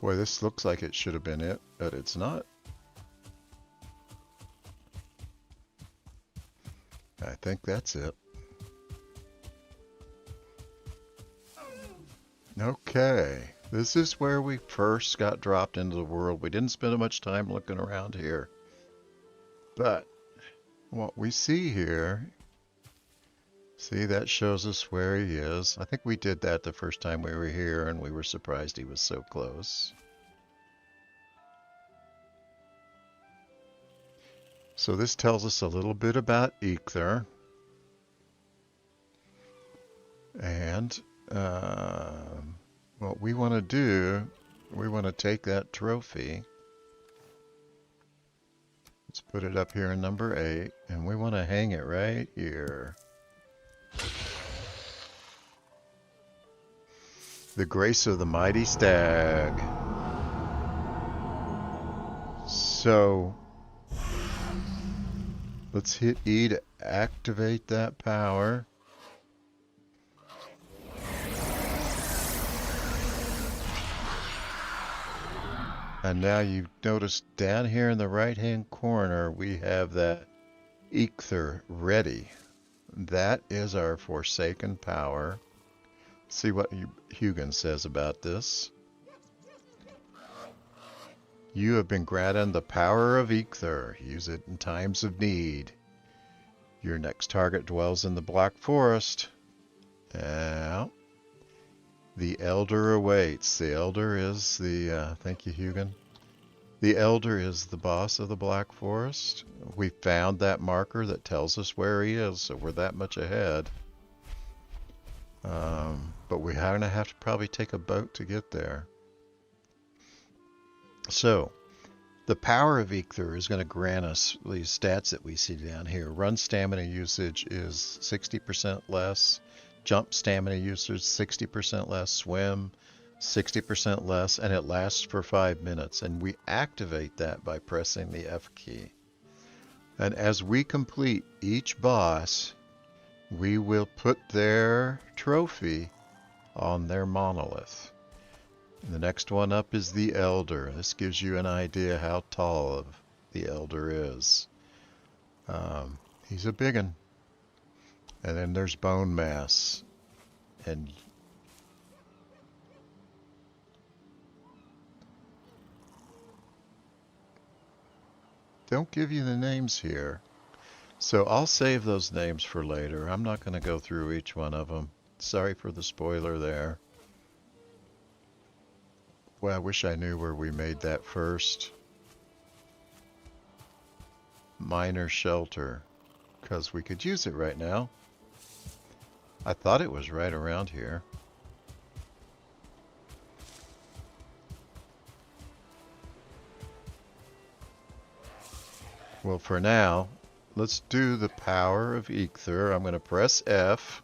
Boy, this looks like it should have been it, but it's not. I think that's it. Okay, this is where we first got dropped into the world. We didn't spend much time looking around here. But what we see here, see, that shows us where he is. I think we did that the first time we were here, and we were surprised he was so close. So this tells us a little bit about Eikthyr. And what we want to do, we want to take that trophy. Let's put it up here in number 8, and we want to hang it right here. The grace of the mighty stag. So let's hit E to activate that power. And now you notice down here in the right-hand corner, we have that Eikthyr ready. That is our Forsaken power. See what Hugin says about this. You have been granted the power of Eikthyr. Use it in times of need. Your next target dwells in the Black Forest. Now, the Elder awaits. The Elder is the, thank you, Hugin. The Elder is the boss of the Black Forest. We found that marker that tells us where he is, so we're that much ahead. But we're going to have to probably take a boat to get there. So, the power of Eikthyr is going to grant us these stats that we see down here. Run stamina usage is 60% less. Jump stamina usage 60% less. Swim 60% less. And it lasts for 5 minutes. And we activate that by pressing the F key. And as we complete each boss, we will put their trophy on their monolith. The next one up is the Elder. This gives you an idea how tall the Elder is. He's a big one. And then there's Bone Mass. And don't give you the names here. So I'll save those names for later. I'm not going to go through each one of them. Sorry for the spoiler there. Well, I wish I knew where we made that first. Minor shelter. Because we could use it right now. I thought it was right around here. Well, for now, let's do the power of Eikthyr. I'm going to press F.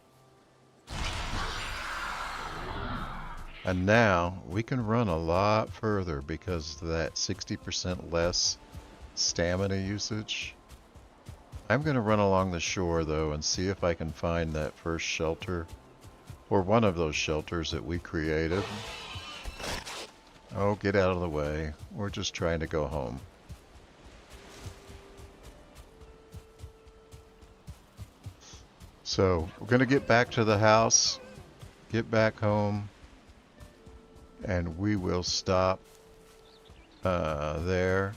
And now we can run a lot further because of that 60% less stamina usage. I'm going to run along the shore though and see if I can find that first shelter or one of those shelters that we created. Oh, get out of the way. We're just trying to go home. So we're going to get back to the house, get back home, and we will stop there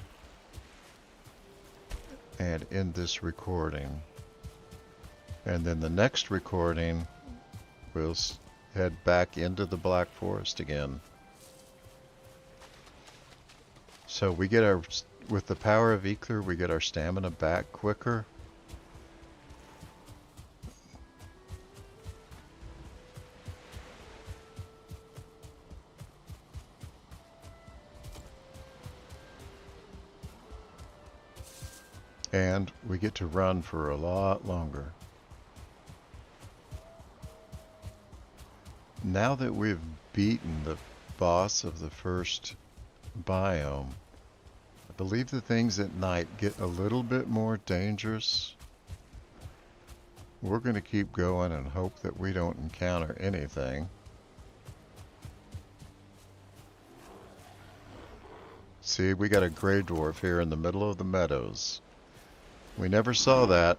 and end this recording. And then the next recording, we'll head back into the Black Forest again. So we get our, with the power of Eikthyr, we get our stamina back quicker. And we get to run for a lot longer. Now that we've beaten the boss of the first biome, I believe the things at night get a little bit more dangerous. We're going to keep going and hope that we don't encounter anything. See, we got a gray dwarf here in the middle of the meadows. We never saw that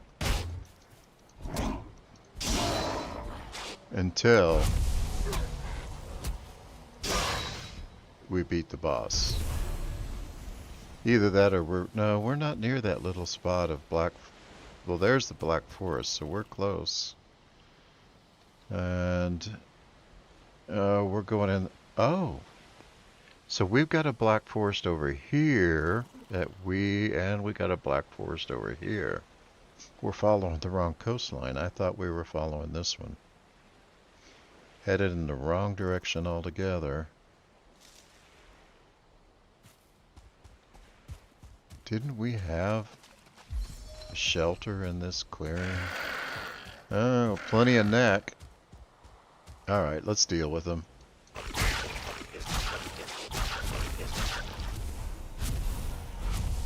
until we beat the boss. Either that or we're not near that little spot of black. Well, there's the black forest, so we're close. And we're going in. Oh, so we've got a black forest over here and we got a black forest over here. We're following the wrong coastline. I thought we were following this one. Headed in the wrong direction altogether. Didn't we have a shelter in this clearing? Oh, plenty of neck. Alright, let's deal with them.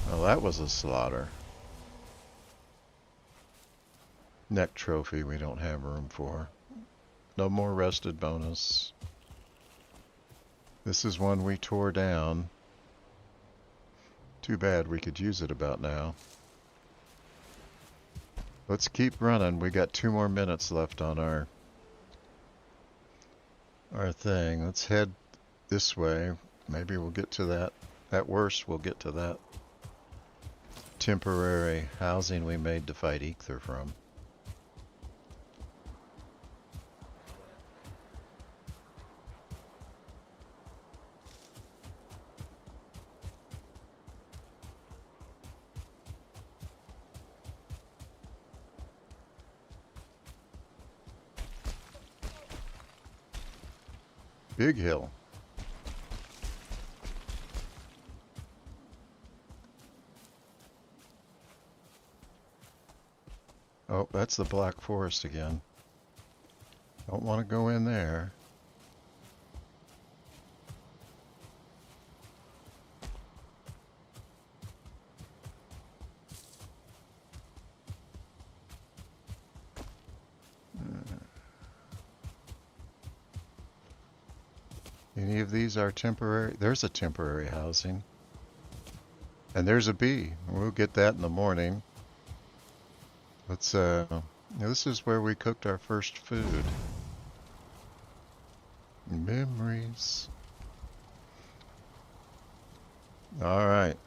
Well, that was a slaughter. Neck trophy we don't have room for. No more rested bonus. This is one we tore down. Too bad, we could use it about now. Let's keep running. We got 2 more minutes left on our thing. Let's head this way. Maybe we'll get to that. At worst, we'll get to that temporary housing we made to fight Eikthyr from. Big hill. Oh, that's the Black Forest again. Don't want to go in there. Any of these are temporary? There's a temporary housing. And there's a bee. We'll get that in the morning. Let's, this is where we cooked our first food. Memories. All right.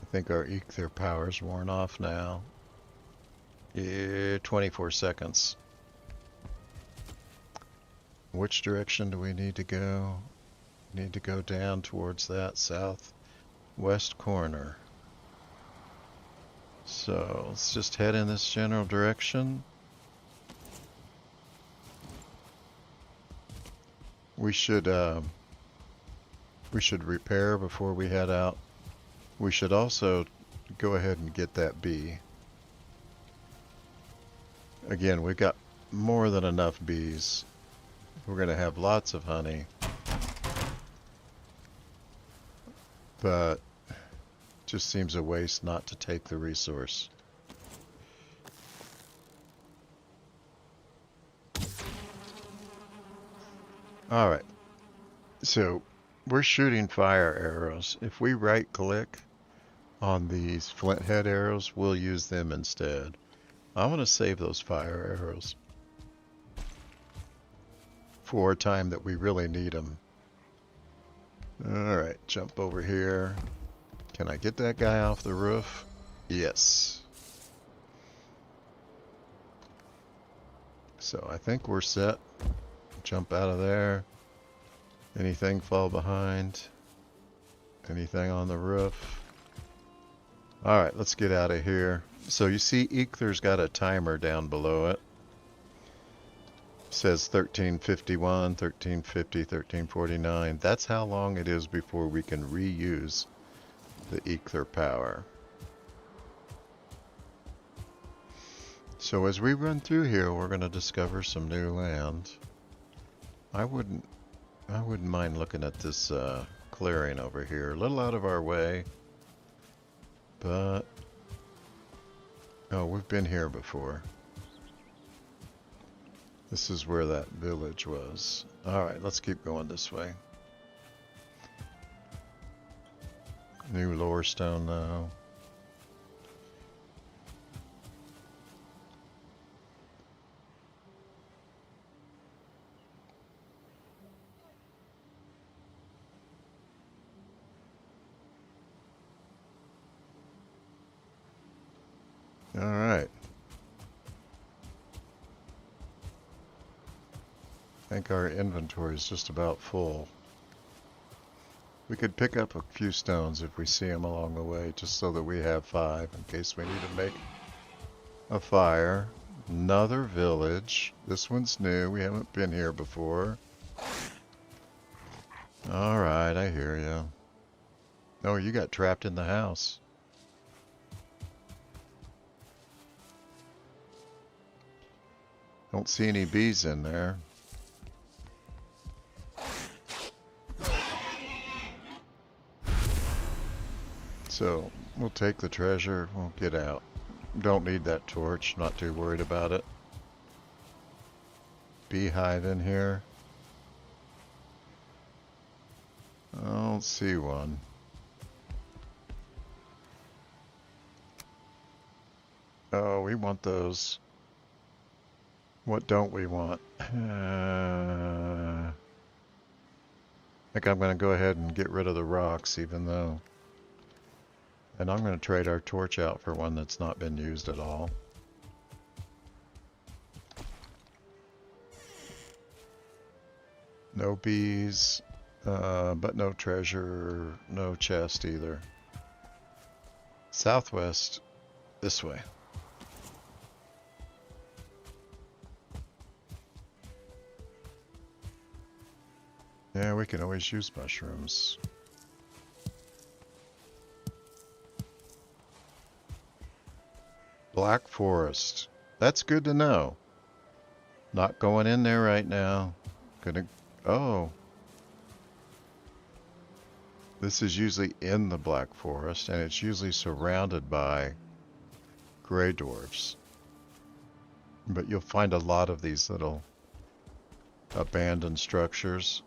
I think our Eikthyr power's worn off now. Yeah, 24 seconds. Which direction do we need to go? Need to go down towards that southwest corner. So let's just head in this general direction. We should repair before we head out. We should also go ahead and get that bee. Again, we've got more than enough bees. We're going to have lots of honey. But it just seems a waste not to take the resource. Alright. So we're shooting fire arrows. If we right click on these flint head arrows, we'll use them instead. I want to save those fire arrows for a time that we really need them. Alright, jump over here. Can I get that guy off the roof? Yes. So I think we're set. Jump out of there. Anything fall behind? Anything on the roof? Alright, let's get out of here. So you see Eikthyr got a timer down below it. Says 1351, 1350, 1349. That's how long it is before we can reuse the Eikthyr power. So as we run through here, we're going to discover some new land. I wouldn't mind looking at this clearing over here. A little out of our way, but oh, we've been here before. This is where that village was. Alright, let's keep going this way. New lore stone now. Alright. I think our inventory is just about full. We could pick up a few stones if we see them along the way, just so that we have 5 in case we need to make a fire. Another village. This one's new. We haven't been here before. Alright, I hear you. Oh, you got trapped in the house. Don't see any bees in there. So, we'll take the treasure, we'll get out. Don't need that torch, not too worried about it. Beehive in here. I don't see one. Oh, we want those. What don't we want? I think I'm going to go ahead and get rid of the rocks, even though... And I'm going to trade our torch out for one that's not been used at all. No bees, but no treasure, no chest either. Southwest, this way. Yeah, we can always use mushrooms. Black Forest. That's good to know. Not going in there right now. Gonna... Oh. This is usually in the Black Forest, and it's usually surrounded by gray dwarfs. But you'll find a lot of these little abandoned structures.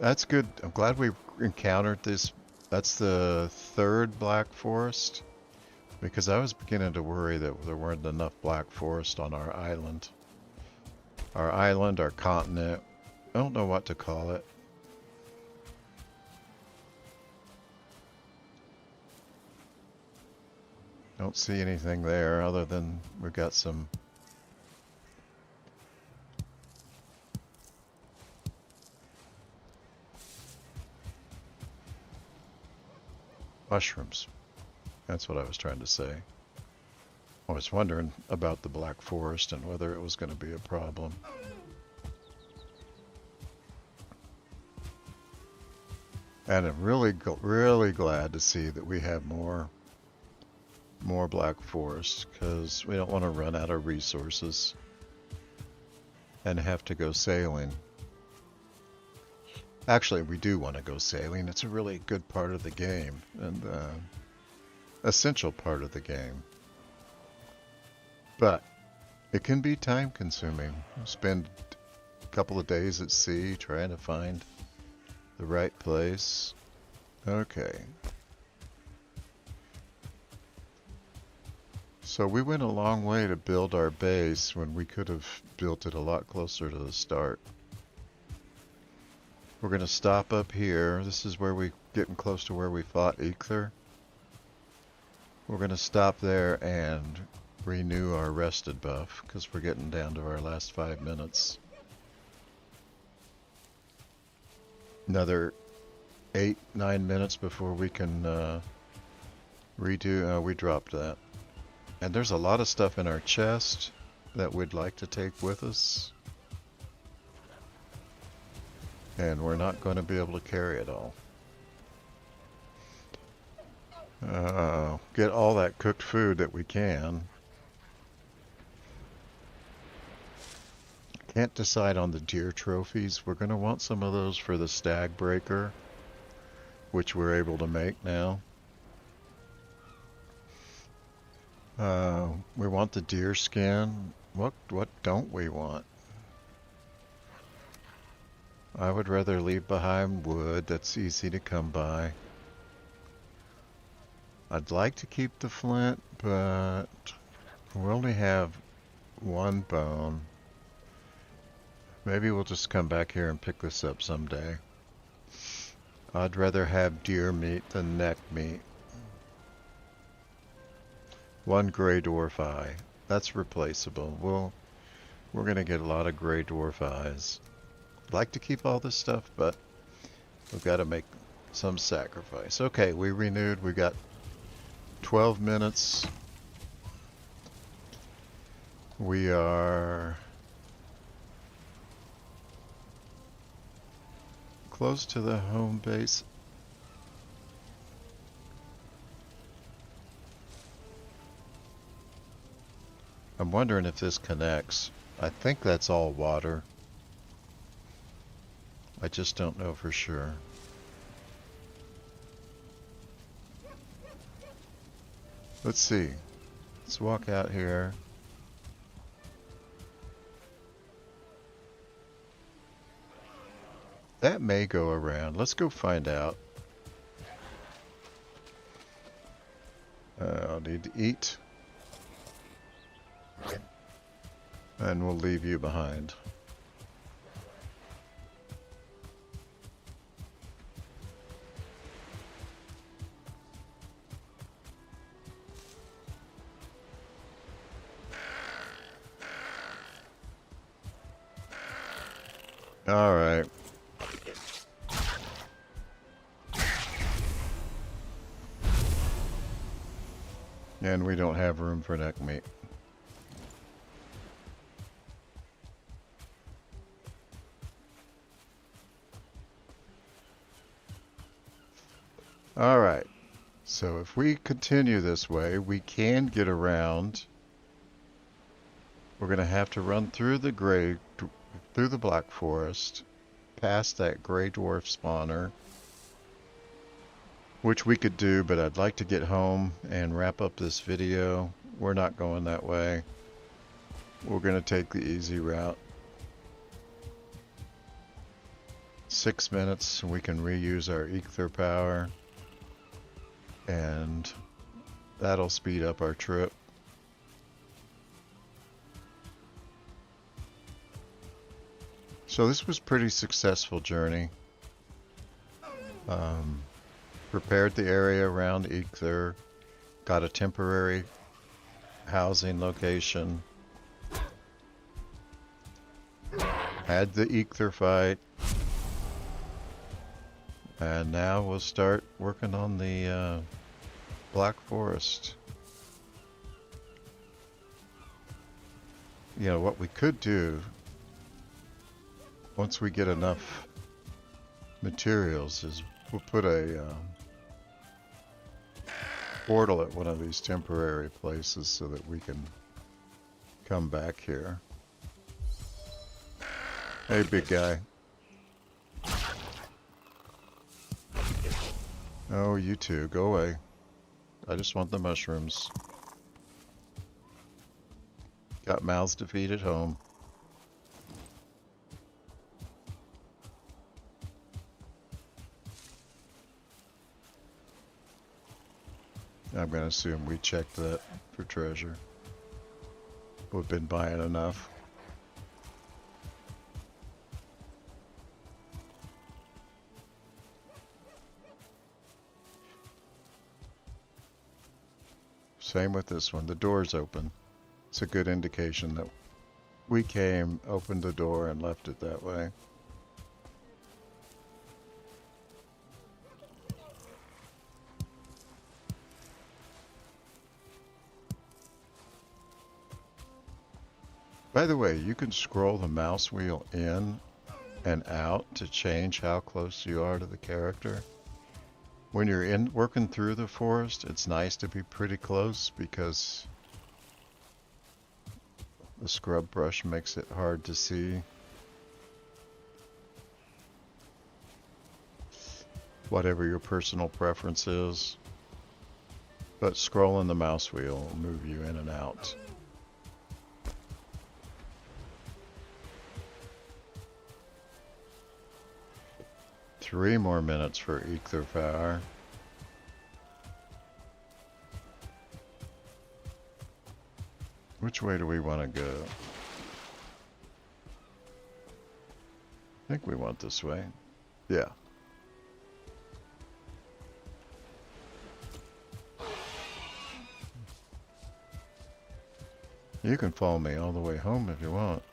That's good. I'm glad we encountered this. That's the 3rd Black Forest. Because I was beginning to worry that there weren't enough Black Forest on our island. Our island, our continent. I don't know what to call it. Don't see anything there other than we've got some... mushrooms. That's what I was trying to say. I was wondering about the Black Forest and whether it was going to be a problem. And I'm really glad to see that we have more Black Forest, because we don't want to run out of resources and have to go sailing. Actually, we do want to go sailing. It's a really good part of the game, and essential part of the game. But it can be time consuming. Spend a couple of days at sea trying to find the right place. Okay. So we went a long way to build our base when we could have built it a lot closer to the start. We're going to stop up here. This is where we're getting close to where we fought Eikthyr. We're going to stop there and renew our rested buff, because we're getting down to our last 5 minutes. Another 8-9 minutes before we can Redo, we dropped that. And there's a lot of stuff in our chest that we'd like to take with us. And we're not going to be able to carry it all. Get all that cooked food that we can. Can't decide on the deer trophies. We're going to want some of those for the stag breaker, which we're able to make now. We want the deer skin. What don't we want? I would rather leave behind wood. That's easy to come by. I'd like to keep the flint, but we only have one bone. Maybe we'll just come back here and pick this up someday. I'd rather have deer meat than neck meat. One gray dwarf eye. That's replaceable. We're gonna get a lot of gray dwarf eyes. I'd like to keep all this stuff, but we've got to make some sacrifice. Okay, we renewed. We got 12 minutes. We are close to the home base. I'm wondering if this connects. I think that's all water. I just don't know for sure. Let's see. Let's walk out here. That may go around. Let's go find out. I'll need to eat. And we'll leave you behind. All right. And we don't have room for neck meat. All right. So if we continue this way, we can get around. We're going to have to run through the black forest, past that gray dwarf spawner, which we could do, but I'd like to get home and wrap up this video. We're not going that way. We're going to take the easy route. 6 minutes, and we can reuse our Eikthyr power, and that'll speed up our trip. So this was a pretty successful journey. Prepared the area around Eikthyr, got a temporary housing location, had the Eikthyr fight, and now we'll start working on the Black Forest. You know, what we could do, once we get enough materials, is we'll put a portal at one of these temporary places so that we can come back here. Hey, big guy. Oh, you two, go away. I just want the mushrooms. Got mouths to feed at home. I'm going to assume we checked that for treasure. We've been buying enough. Same with this one. The door's open. It's a good indication that we came, opened the door, and left it that way. By the way, you can scroll the mouse wheel in and out to change how close you are to the character. When you're working through the forest, it's nice to be pretty close because the scrub brush makes it hard to see. Whatever your personal preference is. But scrolling the mouse wheel will move you in and out. Three more minutes for Eikthyr. Which way do we want to go? I think we want this way. Yeah. You can follow me all the way home if you want.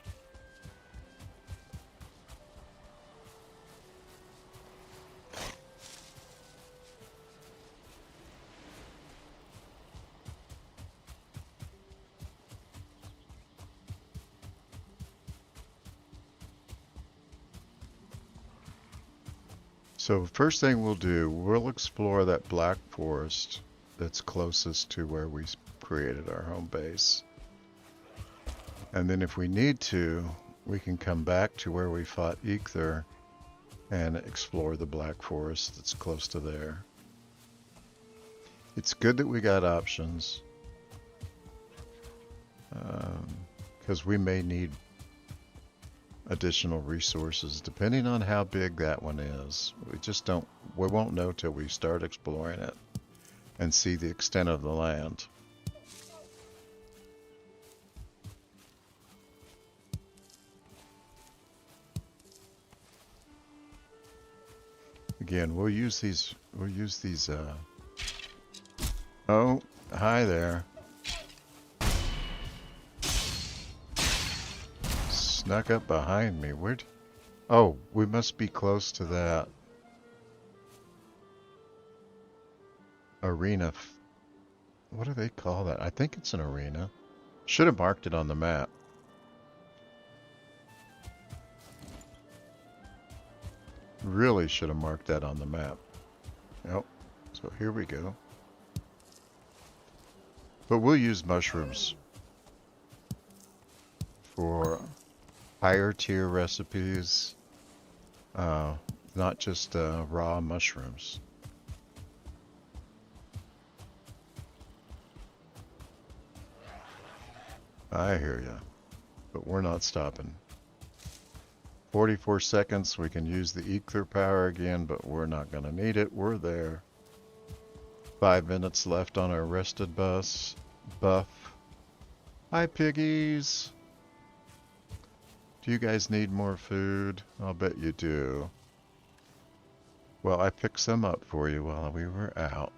So first thing we'll do, we'll explore that black forest that's closest to where we created our home base. And then if we need to, we can come back to where we fought Eikthyr and explore the black forest that's close to there. It's good that we got options, because we may need additional resources depending on how big that one is. We won't know till we start exploring it and see the extent of the land. Again, we'll use these, oh, hi there. Snuck up behind me. Where'd, oh, we must be close to that arena. What do they call that? I think it's an arena. Should have marked it on the map. Really should have marked that on the map. Yep. So here we go. But we'll use mushrooms for higher tier recipes, not just raw mushrooms. I hear ya, but we're not stopping. 44 seconds, we can use the Eikthyr power again, but we're not going to need it. We're there. 5 minutes left on our rested buff. Hi, piggies. Do you guys need more food? I'll bet you do. Well, I picked some up for you while we were out.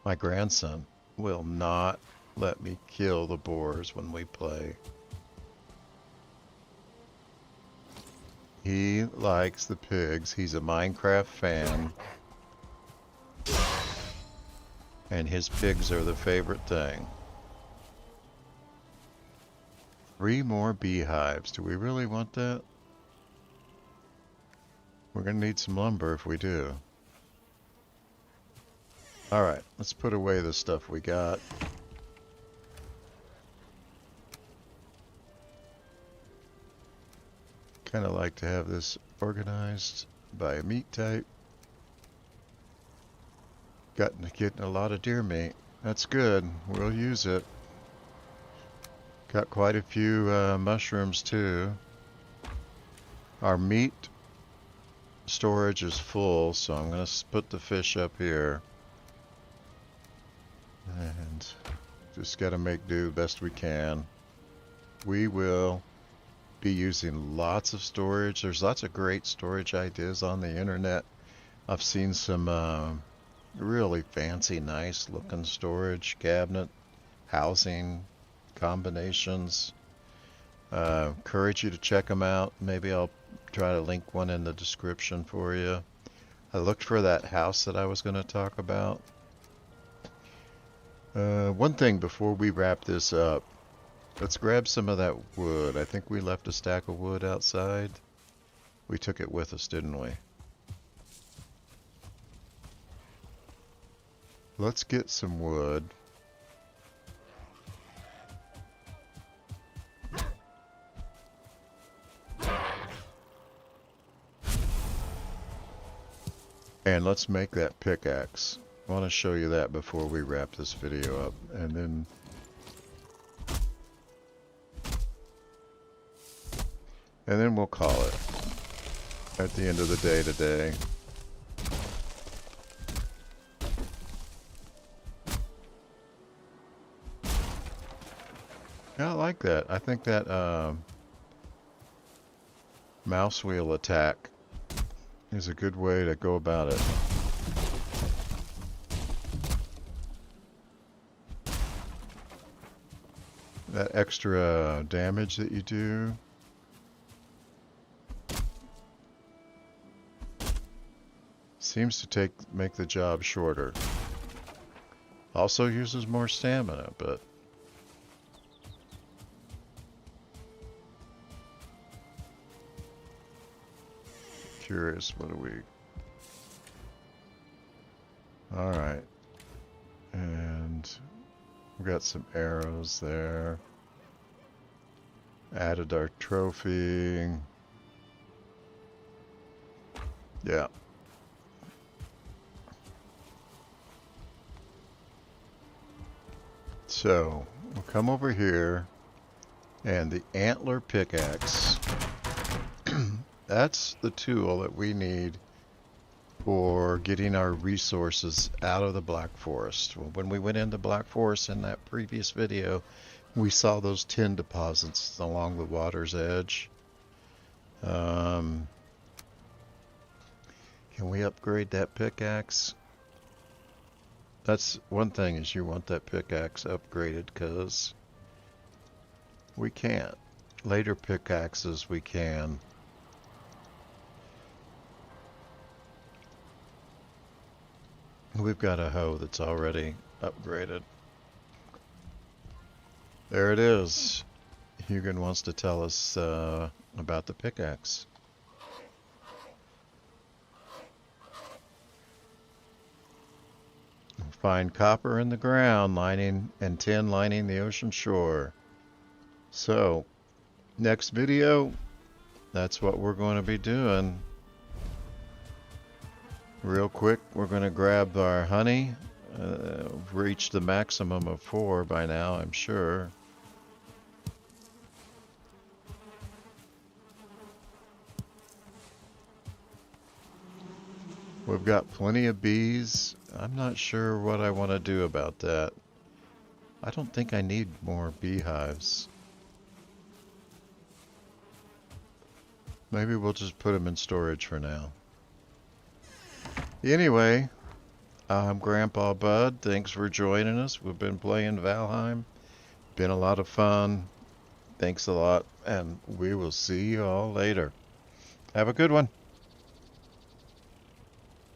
My grandson will not let me kill the boars when we play. He likes the pigs. He's a Minecraft fan. And his pigs are the favorite thing. 3 more beehives. Do we really want that? We're going to need some lumber if we do. Alright, let's put away the stuff we got. Kind of like to have this organized by meat type. Getting a lot of deer meat. That's good. We'll use it. Got quite a few mushrooms too. Our meat storage is full, so I'm going to put the fish up here. And just got to make do the best we can. We will be using lots of storage. There's lots of great storage ideas on the internet. I've seen some really fancy, nice looking storage cabinet housing combinations. Encourage you to check them out. Maybe I'll try to link one in the description for you. I looked for that house that I was going to talk about. One thing before we wrap this up, Let's grab some of that wood. I think we left a stack of wood outside. We took it with us, didn't we? Let's get some wood. And let's make that pickaxe. I want to show you that before we wrap this video up. And then we'll call it at the end of the day today. Yeah, I like that. I think that mouse wheel attack is a good way to go about it. That extra damage that you do. Seems to make the job shorter. Also uses more stamina, but curious, what do we... Alright. And we've got some arrows there. Added our trophy. Yeah. So, we'll come over here, and the Antler Pickaxe, that's the tool that we need for getting our resources out of the Black Forest. When we went into Black Forest in that previous video, we saw those tin deposits along the water's edge. Can we upgrade that pickaxe? That's one thing, is you want that pickaxe upgraded, because we can't. Later pickaxes we can. We've got a hoe that's already upgraded. There it is. Hugin wants to tell us about the pickaxe. Find copper in the ground lining and tin lining the ocean shore. So, next video, that's what we're going to be doing. Real quick, we're going to grab our honey. We've reached the maximum of 4 by now, I'm sure. We've got plenty of bees. I'm not sure what I want to do about that. I don't think I need more beehives. Maybe we'll just put them in storage for now. Anyway, I'm Grandpa Bud. Thanks for joining us. We've been playing Valheim. Been a lot of fun. Thanks a lot, and we will see you all later. Have a good one.